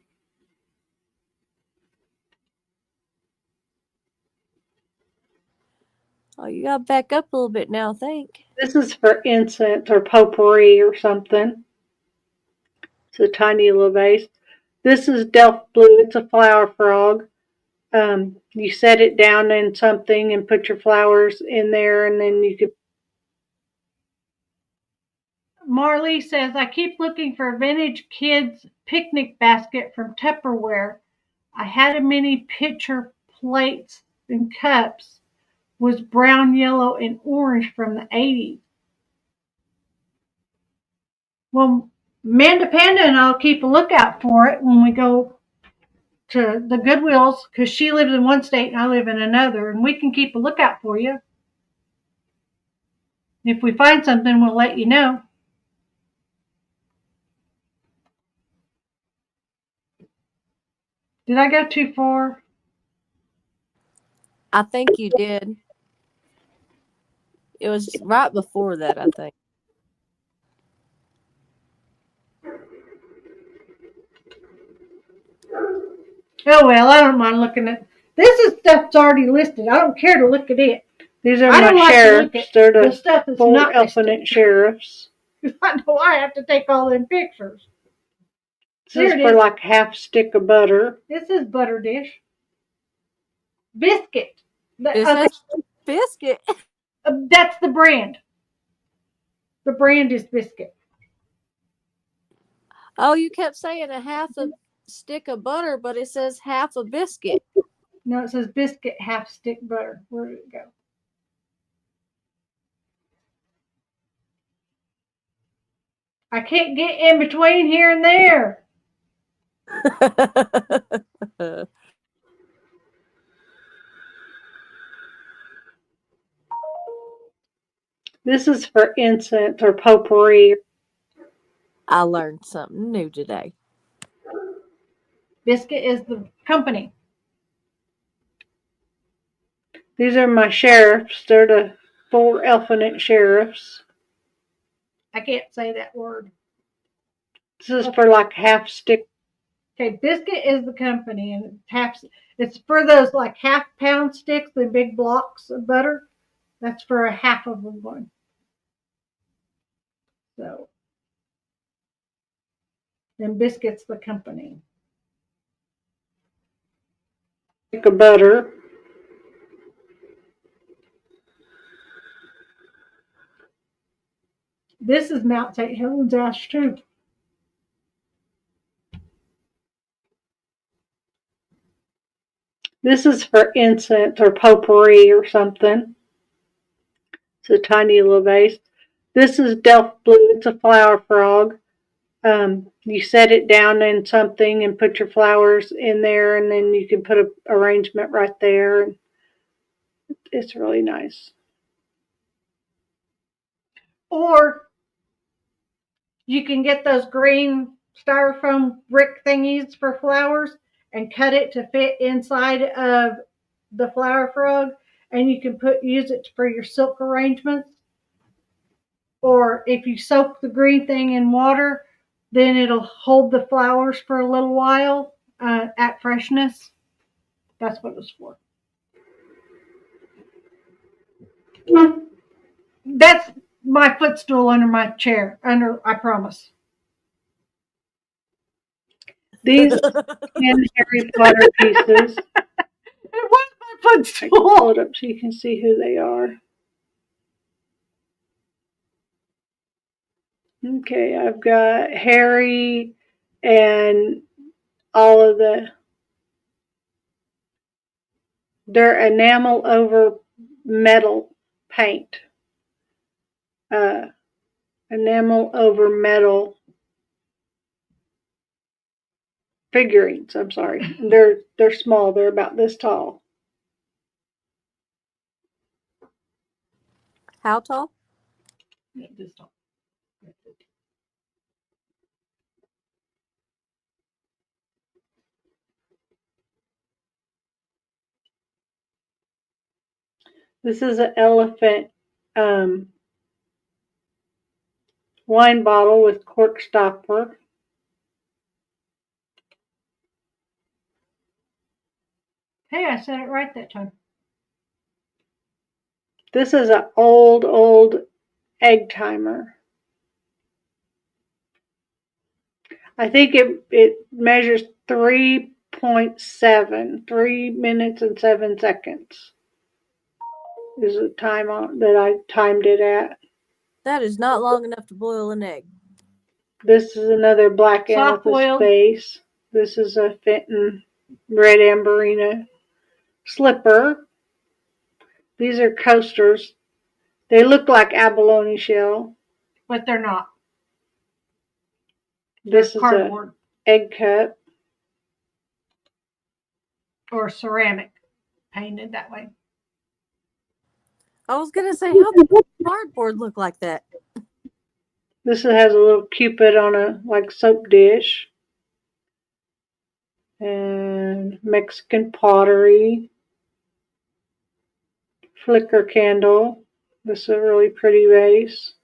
Oh, you got to back up a little bit now, I think. This is for incense or potpourri or something. It's a tiny little vase. This is Delft Blue. It's a flower frog. You set it down in something and put your flowers in there, and then you could. Marley says, I keep looking for a vintage kids picnic basket from Tupperware. I had a mini pitcher plates and cups. Was brown, yellow, and orange from the 80s. Well, Amanda Panda and I'll keep a lookout for it when we go to the Goodwills, because she lives in one state and I live in another, and we can keep a lookout for you. If we find something, we'll let you know. Did I go too far? I think you did. It was right before that, I think. Oh, well, I don't mind looking at this. Is stuff that's already listed. I don't care to look at it. These are my sheriffs. They're the stuff that's 4 not Elfinite sheriffs. I know I have to take all them pictures. This is for like a half stick of butter. This is butter dish. Biscuit. It says biscuit. That's the brand. The brand is Biscuit. Oh, you kept saying a half a stick of butter, but it says half a biscuit. No, it says Biscuit, half stick butter. Where did it go? I can't get in between here and there. This is for incense or potpourri. I learned something new today. Biscuit is the company. These are my sheriffs. They're the 4 Elfinite sheriffs. I can't say that word. This is for like half stick. Okay, Biscuit is the company, and it's for those like half-pound sticks, the big blocks of butter. That's for a half of one. So, then Biscuit's the company. Stick of butter. This is Mount St. Helens ash too. This is for incense or potpourri or something. It's a tiny little vase. This is Delft Blue. It's a flower frog. You set it down in something and put your flowers in there, and then you can put an arrangement right there. It's really nice. Or you can get those green styrofoam brick thingies for flowers and cut it to fit inside of the flower frog, and you can use it for your silk arrangements. Or if you soak the green thing in water, then it'll hold the flowers for a little while at freshness. That's what it's for. That's my footstool under my chair. I promise. These 10 Harry Potter pieces. It was my footstool. Pull it up so you can see who they are. Okay, I've got Harry and all of they're enamel over metal paint. Enamel over metal figurines. I'm sorry. They're small. They're about this tall. How tall? Yeah, this tall. This is an elephant wine bottle with cork stopper. Hey, I said it right that time. This is an old egg timer. I think it measures 3.7, 3 minutes and 7 seconds. Is the time that I timed it at. That is not long enough to boil an egg. This is another black amethyst vase. This is a Fenton red amberina slipper. These are coasters. They look like abalone shell. But they're not. This is cardboard. An egg cup. Or ceramic. Painted that way. I was going to say, how does cardboard look like that? This has a little cupid on a soap dish. And Mexican pottery. Flicker candle. This is a really pretty vase.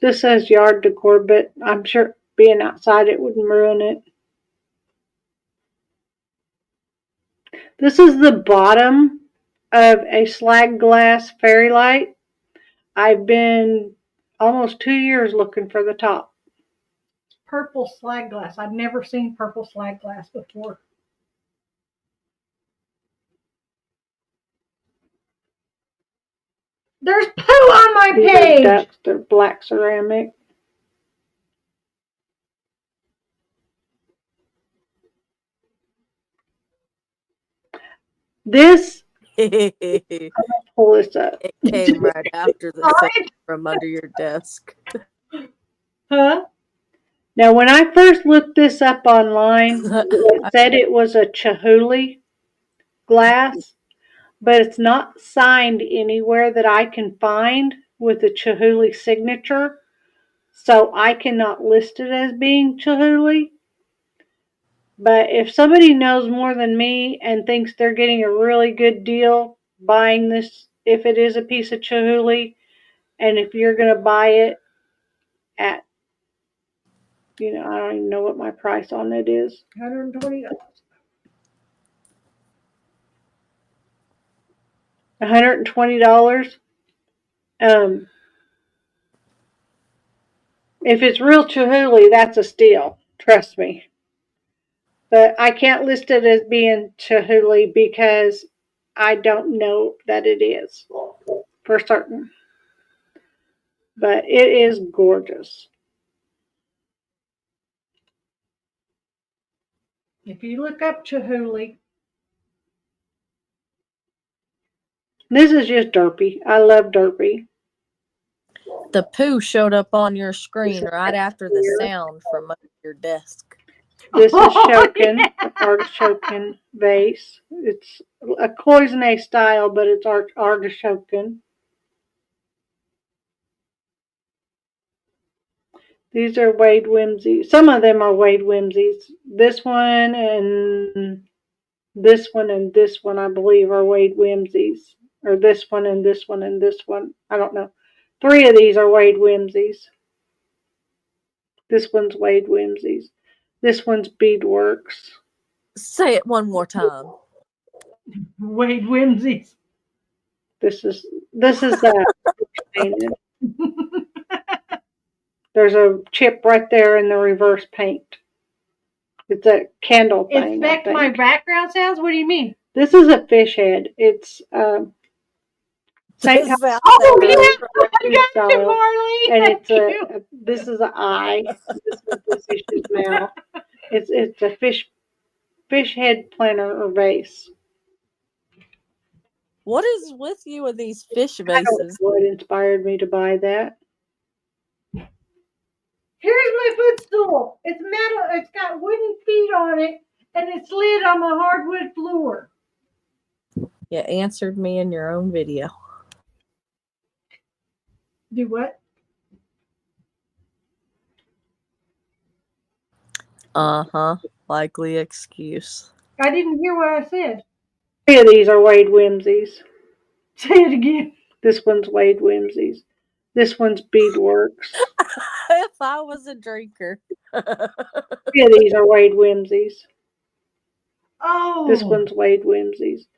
This says yard decor, but I'm sure being outside it wouldn't ruin it. This is the bottom of a slag glass fairy light. I've been almost 2 years looking for the top. Purple slag glass. I've never seen purple slag glass before. There's poo on my page. Ducks. They're black ceramic. This, I'm gonna pull this up. It came right after the second from under your desk. Huh? Now, when I first looked this up online, it said it was a Chihuly glass, but it's not signed anywhere that I can find with a Chihuly signature, so I cannot list it as being Chihuly. But if somebody knows more than me and thinks they're getting a really good deal buying this, if it is a piece of Chihuly, and if you're going to buy it at, I don't even know what my price on it is. $120. $120. If it's real Chihuly, that's a steal. Trust me. But I can't list it as being Chihuly because I don't know that it is for certain. But it is gorgeous. If you look up Chihuly, this is just derpy. I love derpy. The poo showed up on your screen right after the sound from under your desk. This is Shokin, artichoke vase. It's a cloisonne style, but it's artichoke. These are Wade Whimsy. Some of them are Wade Whimsies. This one and this one and this one, I believe, are Wade Whimsies. Or this one and this one and this one. I don't know. 3 of these are Wade Whimsies. This one's Wade Whimsies. This one's Beadworks. Say it one more time. Wade Whimsies. This is painted. There's a chip right there in the reverse paint. It's a candle thing. Inspect my background sounds? What do you mean? This is a fish head. It's St. Thomas. Oh, yeah! I got you, Marley. And it's this is an eye. This is the fish's mouth. It's a fish head planter or vase. What is with you with these fish I don't know vases? what inspired me to buy that. Here's my footstool. It's metal. It's got wooden feet on it, and it's slid on the hardwood floor. You answered me in your own video. Do what? Uh-huh. Likely excuse. I didn't hear what I said. 3 of these are Wade Whimsies. Say it again. This one's Wade Whimsies. This one's Beadworks. If I was a drinker. 3 of these are Wade Whimsies. Oh. This one's Wade Whimsies.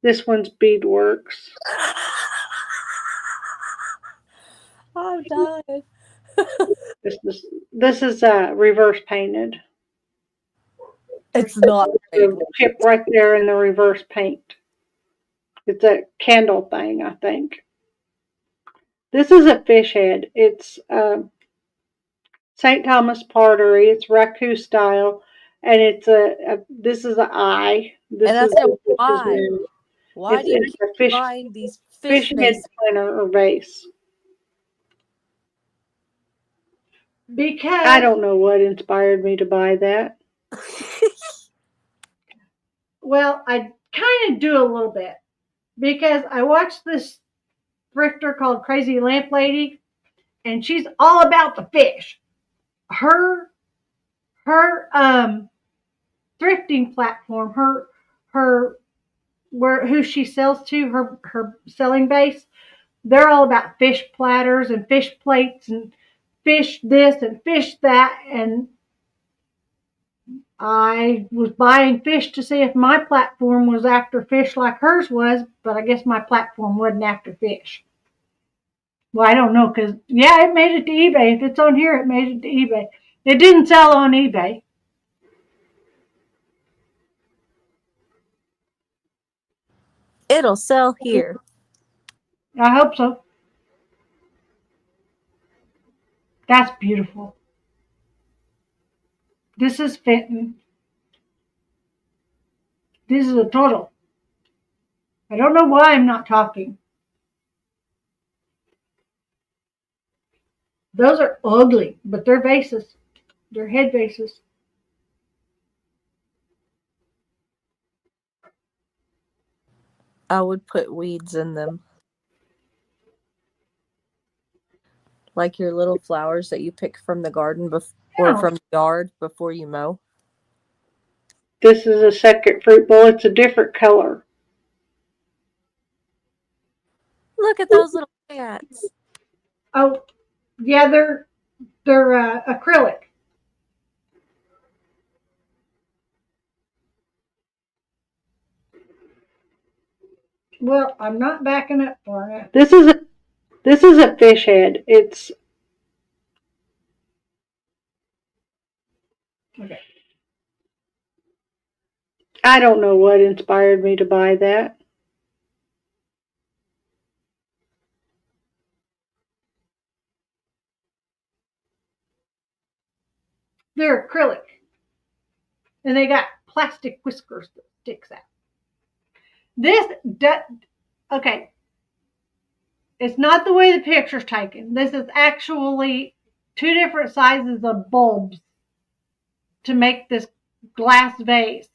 This one's Beadworks. I'm dying. This is reverse painted. It's not. There's a chip right there in the reverse paint. It's a candle thing, I think. This is a fish head. It's St. Thomas pottery. It's raku style, and it's this is an eye. This And I is said, a why? Why do you keep buying these fish head vases? planter or vase? Because I don't know what inspired me to buy that. Well, I kind of do a little bit because I watched this thrifter called Crazy Lamp Lady, and she's all about the fish. Her thrifting platform, who she sells to, her selling base, they're all about fish platters and fish plates and fish this and fish that, and I was buying fish to see if my platform was after fish like hers was, but I guess my platform wasn't after fish. Well, I don't know, because, yeah, it made it to eBay. If it's on here, it made it to eBay. It didn't sell on eBay. It'll sell here. I hope so. That's beautiful. This is Fenton. This is a turtle. I don't know why I'm not talking. Those are ugly, but they're vases. They're head vases. I would put weeds in them. Like your little flowers that you pick from the garden or from the yard before you mow. This is a second fruit bowl. It's a different color. Look at those little cats. Oh, yeah, they're acrylic. Well, I'm not backing up for it. This is a fish head. It's okay. I don't know what inspired me to buy that. They're acrylic. And they got plastic whiskers that sticks out. Okay. It's not the way the picture's taken. This is actually 2 different sizes of bulbs to make this glass vase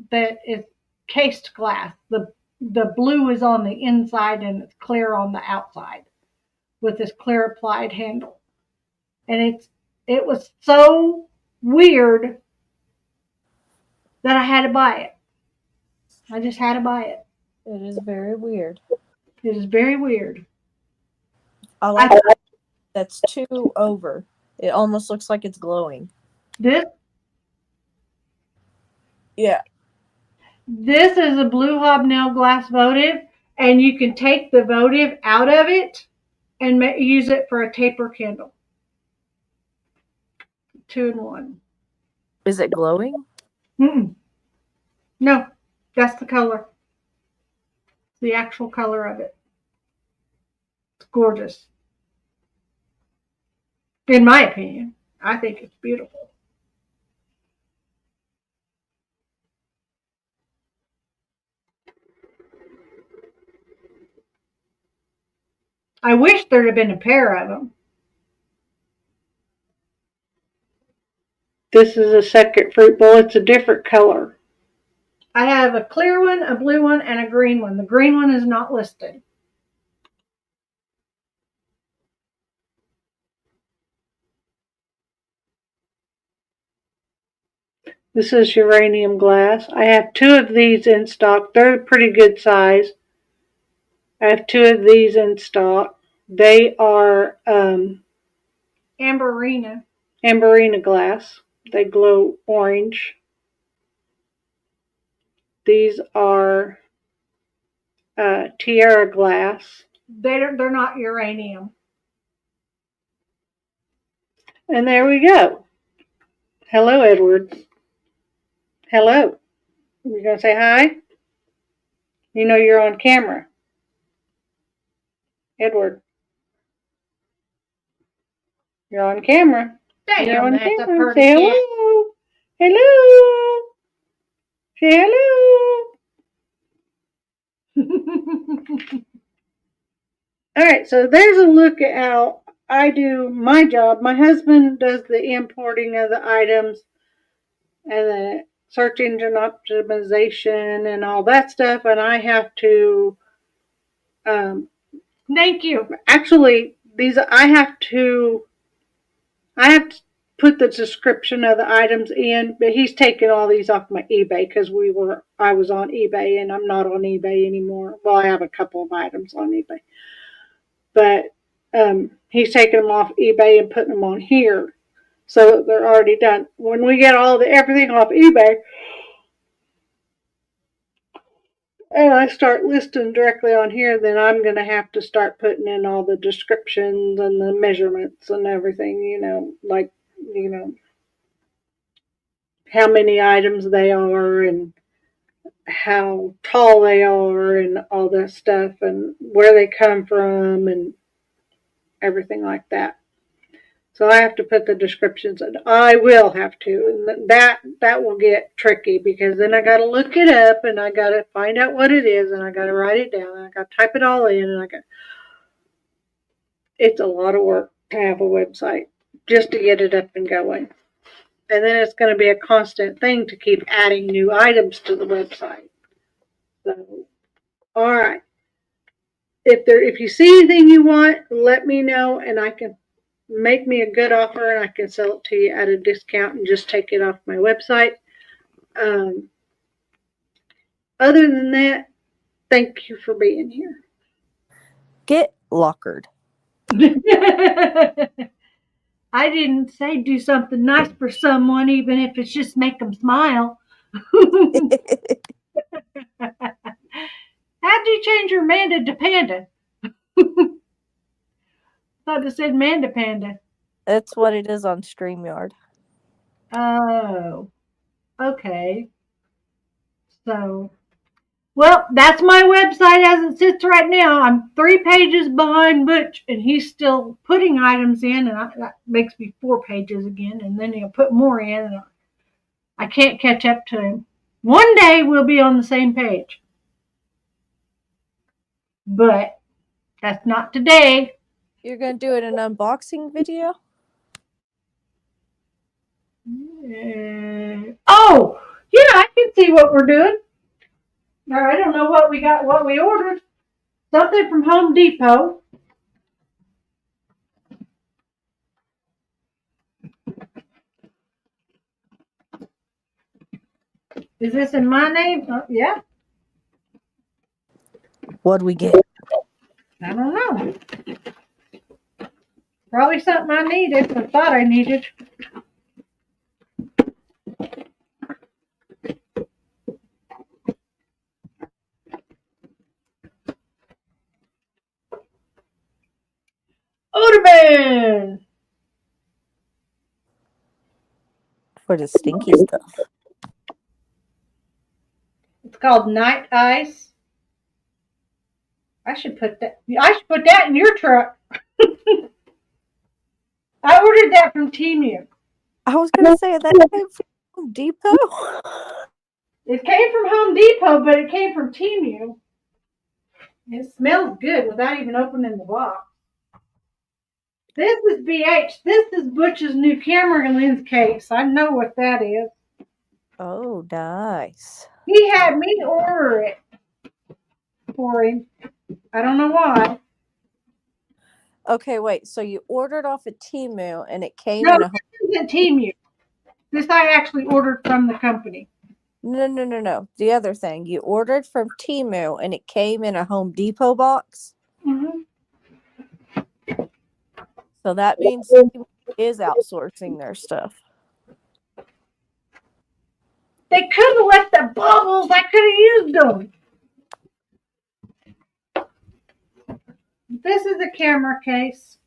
that is cased glass. The blue is on the inside and it's clear on the outside with this clear applied handle. And it was so weird that I had to buy it. I just had to buy it. It is very weird. It is very weird. I like that. That's 2 over. It almost looks like it's glowing. This? Yeah. This is a blue hobnail glass votive, and you can take the votive out of it and use it for a taper candle. 2 in 1. Is it glowing? Mm-mm. No, that's the color. The actual color of it. It's gorgeous. In my opinion, I think it's beautiful. I wish there'd have been a pair of them. This is a second fruit bowl. It's a different color. I have a clear one, a blue one, and a green one. The green one is not listed. This is uranium glass. I have 2 of these in stock. They're a pretty good size. I have 2 of these in stock. They are Amberina glass. They glow orange. These are Tierra glass. They're not uranium. And there we go. Hello, Edward. Hello. You gonna say hi? You know you're on camera. Edward. You're on camera. Damn, you're on that's camera. a Say cat. hello. Hello. Say hello. All right, so there's a look at how I do my job. My husband does the importing of the items and the search engine optimization and all that stuff, and I have to Thank you. Actually, I have to put the description of the items in, but he's taken all these off my eBay because I was on eBay and I'm not on eBay anymore. Well, I have a couple of items on eBay, but he's taking them off eBay and putting them on here, so they're already done. When we get everything off eBay, and I start listing directly on here, then I'm going to have to start putting in all the descriptions and the measurements and everything, how many items they are and how tall they are and all that stuff and where they come from and everything like that. So I have to put the descriptions in. I will have to. And that will get tricky because then I got to look it up and I got to find out what it is and I got to write it down and I got to type it all in and it's a lot of work to have a website just to get it up and going. and then it's going to be a constant thing to keep adding new items to the website. So, all right. If you see anything you want, let me know, and I can make me a good offer, and I can sell it to you at a discount and just take it off my website. Other than that, thank you for being here. Get lockered. I didn't say do something nice for someone, even if it's just make them smile. How'd you change your Manda to Panda? Thought it said Manda Panda. That's what it is on StreamYard. Oh, okay. So, well, that's my website as it sits right now. I'm 3 pages behind Butch, and he's still putting items in, and that makes me 4 pages again, and then he'll put more in, and I can't catch up to him. One day we'll be on the same page. But that's not today. You're going to do an unboxing video? Oh, yeah, I can see what we're doing. I don't know what we got, what we ordered. Something from Home Depot. Is this in my name? Yeah. What'd we get? I don't know. Probably something I needed or thought I needed. Oderman! For the stinky stuff. It's called Night Ice. I should put that in your truck. I ordered that from Temu. I was going to say that came from Home Depot. It came from Home Depot, but it came from Temu. It smells good without even opening the box. This is BH. This is Butch's new camera lens case. I know what that is. Oh, nice. He had me order it for him. I don't know why. Okay, wait. So you ordered off of Temu and it came No, in a this isn't Temu. This I actually ordered from the company. No. The other thing. You ordered from Temu and it came in a Home Depot box. Mm-hmm. So that means Temu is outsourcing their stuff. They could have left the bubbles. I could have used them. This is a camera case.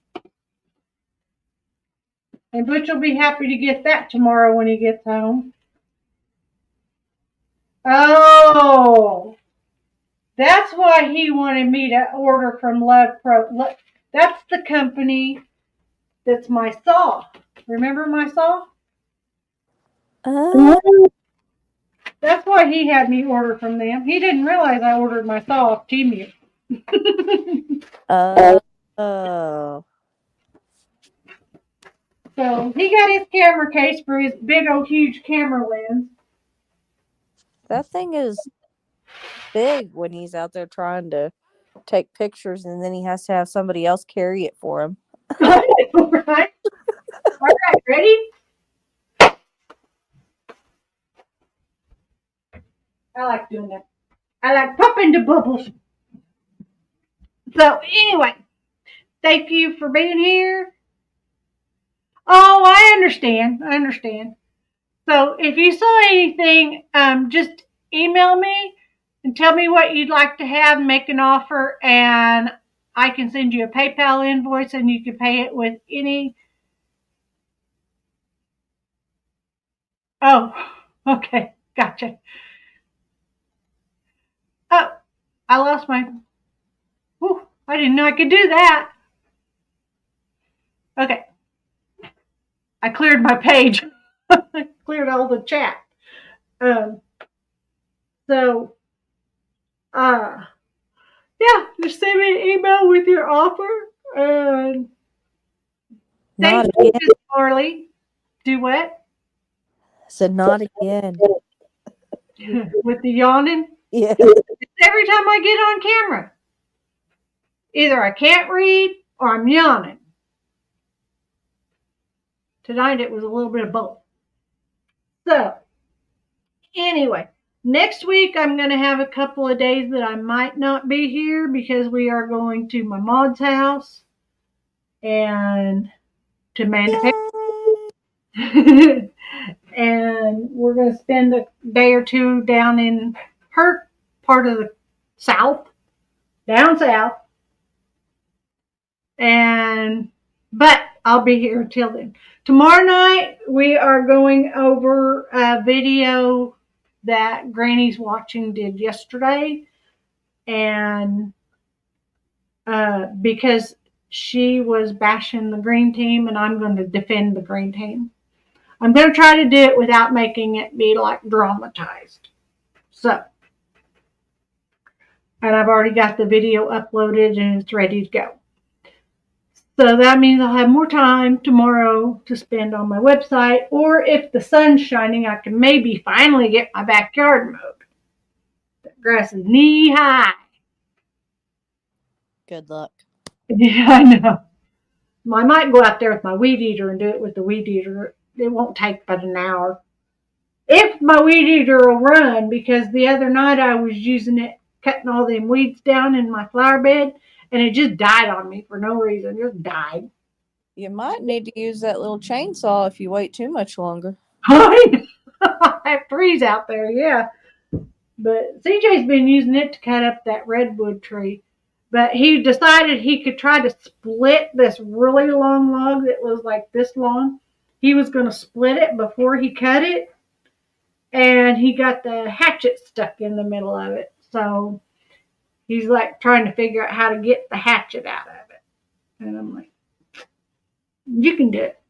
And Butch will be happy to get that tomorrow when he gets home. Oh, that's why he wanted me to order from Love Pro. That's the company that's my saw. Remember my saw? That's why he had me order from them. He didn't realize I ordered my saw off Temu. Oh. So he got his camera case for his big old huge camera lens. That thing is big when he's out there trying to take pictures and then he has to have somebody else carry it for him. Right? All right, ready? I like doing that. I like popping the bubbles. So anyway, thank you for being here. Oh, I understand. So if you saw anything, just email me and tell me what you'd like to have, make an offer, and I can send you a PayPal invoice and you can pay it with any. Oh, okay. Gotcha. Oh, I lost my. Whew, I didn't know I could do that. Okay. I cleared my page. I cleared all the chat. Yeah, just send me an email with your offer. And thank you, Miss Marley. Do what? said, not again. With the yawning. Yeah. It's every time I get on camera. Either I can't read or I'm yawning. Tonight it was a little bit of both. So, anyway, next week I'm going to have a couple of days that I might not be here because we are going to my mom's house and to Mandapan. And we're going to spend a day or two down in her part of the south, down south. But I'll be here until then. Tomorrow night, we are going over a video that Granny's watching did yesterday. And because she was bashing the green team, and I'm going to defend the green team. I'm going to try to do it without making it be like dramatized. So, and I've already got the video uploaded and it's ready to go. So that means I'll have more time tomorrow to spend on my website, or if the sun's shining, I can maybe finally get my backyard mowed. The grass is knee high. Good luck. Yeah, I know. I might go out there with my weed eater and do it with the weed eater. It won't take but an hour. If my weed eater will run, because the other night I was using it, cutting all them weeds down in my flower bed, and it just died on me for no reason. It just died. You might need to use that little chainsaw if you wait too much longer. I have trees out there, yeah. But CJ's been using it to cut up that redwood tree. But he decided he could try to split this really long log that was like this long. He was going to split it before he cut it. And he got the hatchet stuck in the middle of it. So he's like trying to figure out how to get the hatchet out of it. And I'm like, you can do it.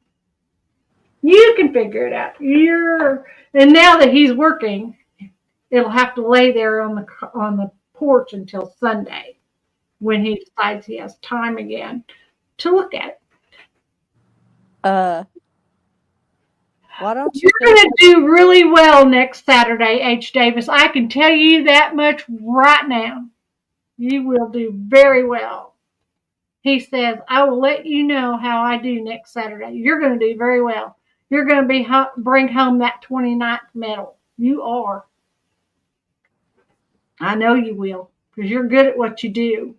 You can figure it out. And now that he's working, it'll have to lay there on the porch until Sunday, when he decides he has time again to look at it. Why don't you? You're going to do really well next Saturday, H. Davis. I can tell you that much right now. You will do very well. He says, I will let you know how I do next Saturday. You're going to do very well. You're going to bring home that 29th medal. You are. I know you will, because you're good at what you do.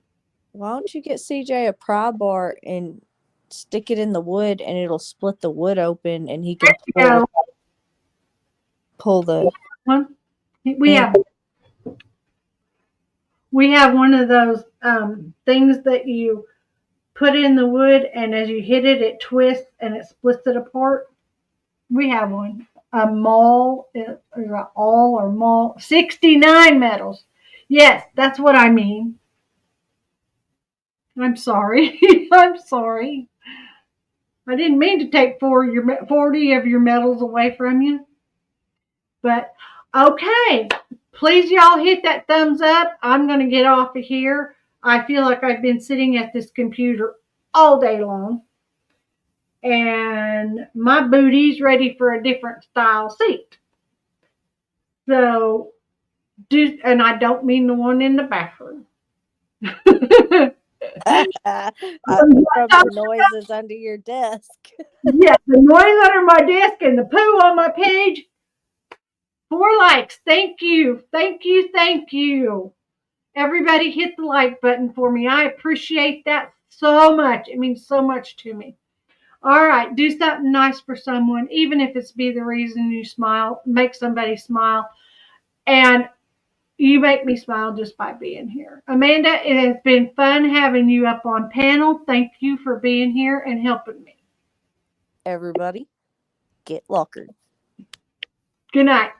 Why don't you get CJ a pry bar and stick it in the wood, and it'll split the wood open, and he can pull the one. We have one of those things that you put in the wood, and as you hit it, it twists and it splits it apart. We have one. A maul, or an awl or maul, 69 medals. Yes, that's what I mean. I'm sorry. I'm sorry. I didn't mean to take 40 of your medals away from you. But, okay. Please, y'all, hit that thumbs up. I'm going to get off of here. I feel like I've been sitting at this computer all day long. And my booty's ready for a different style seat. So, and I don't mean the one in the bathroom. the noises under your desk. Yeah, the noise under my desk and the poo on my page. 4 likes. Thank you. Thank you. Thank you. Everybody hit the like button for me. I appreciate that so much. It means so much to me. All right. Do something nice for someone, even if it's be the reason you smile. Make somebody smile. And you make me smile just by being here. Amanda, it has been fun having you up on panel. Thank you for being here and helping me. Everybody, get lockered. Good night.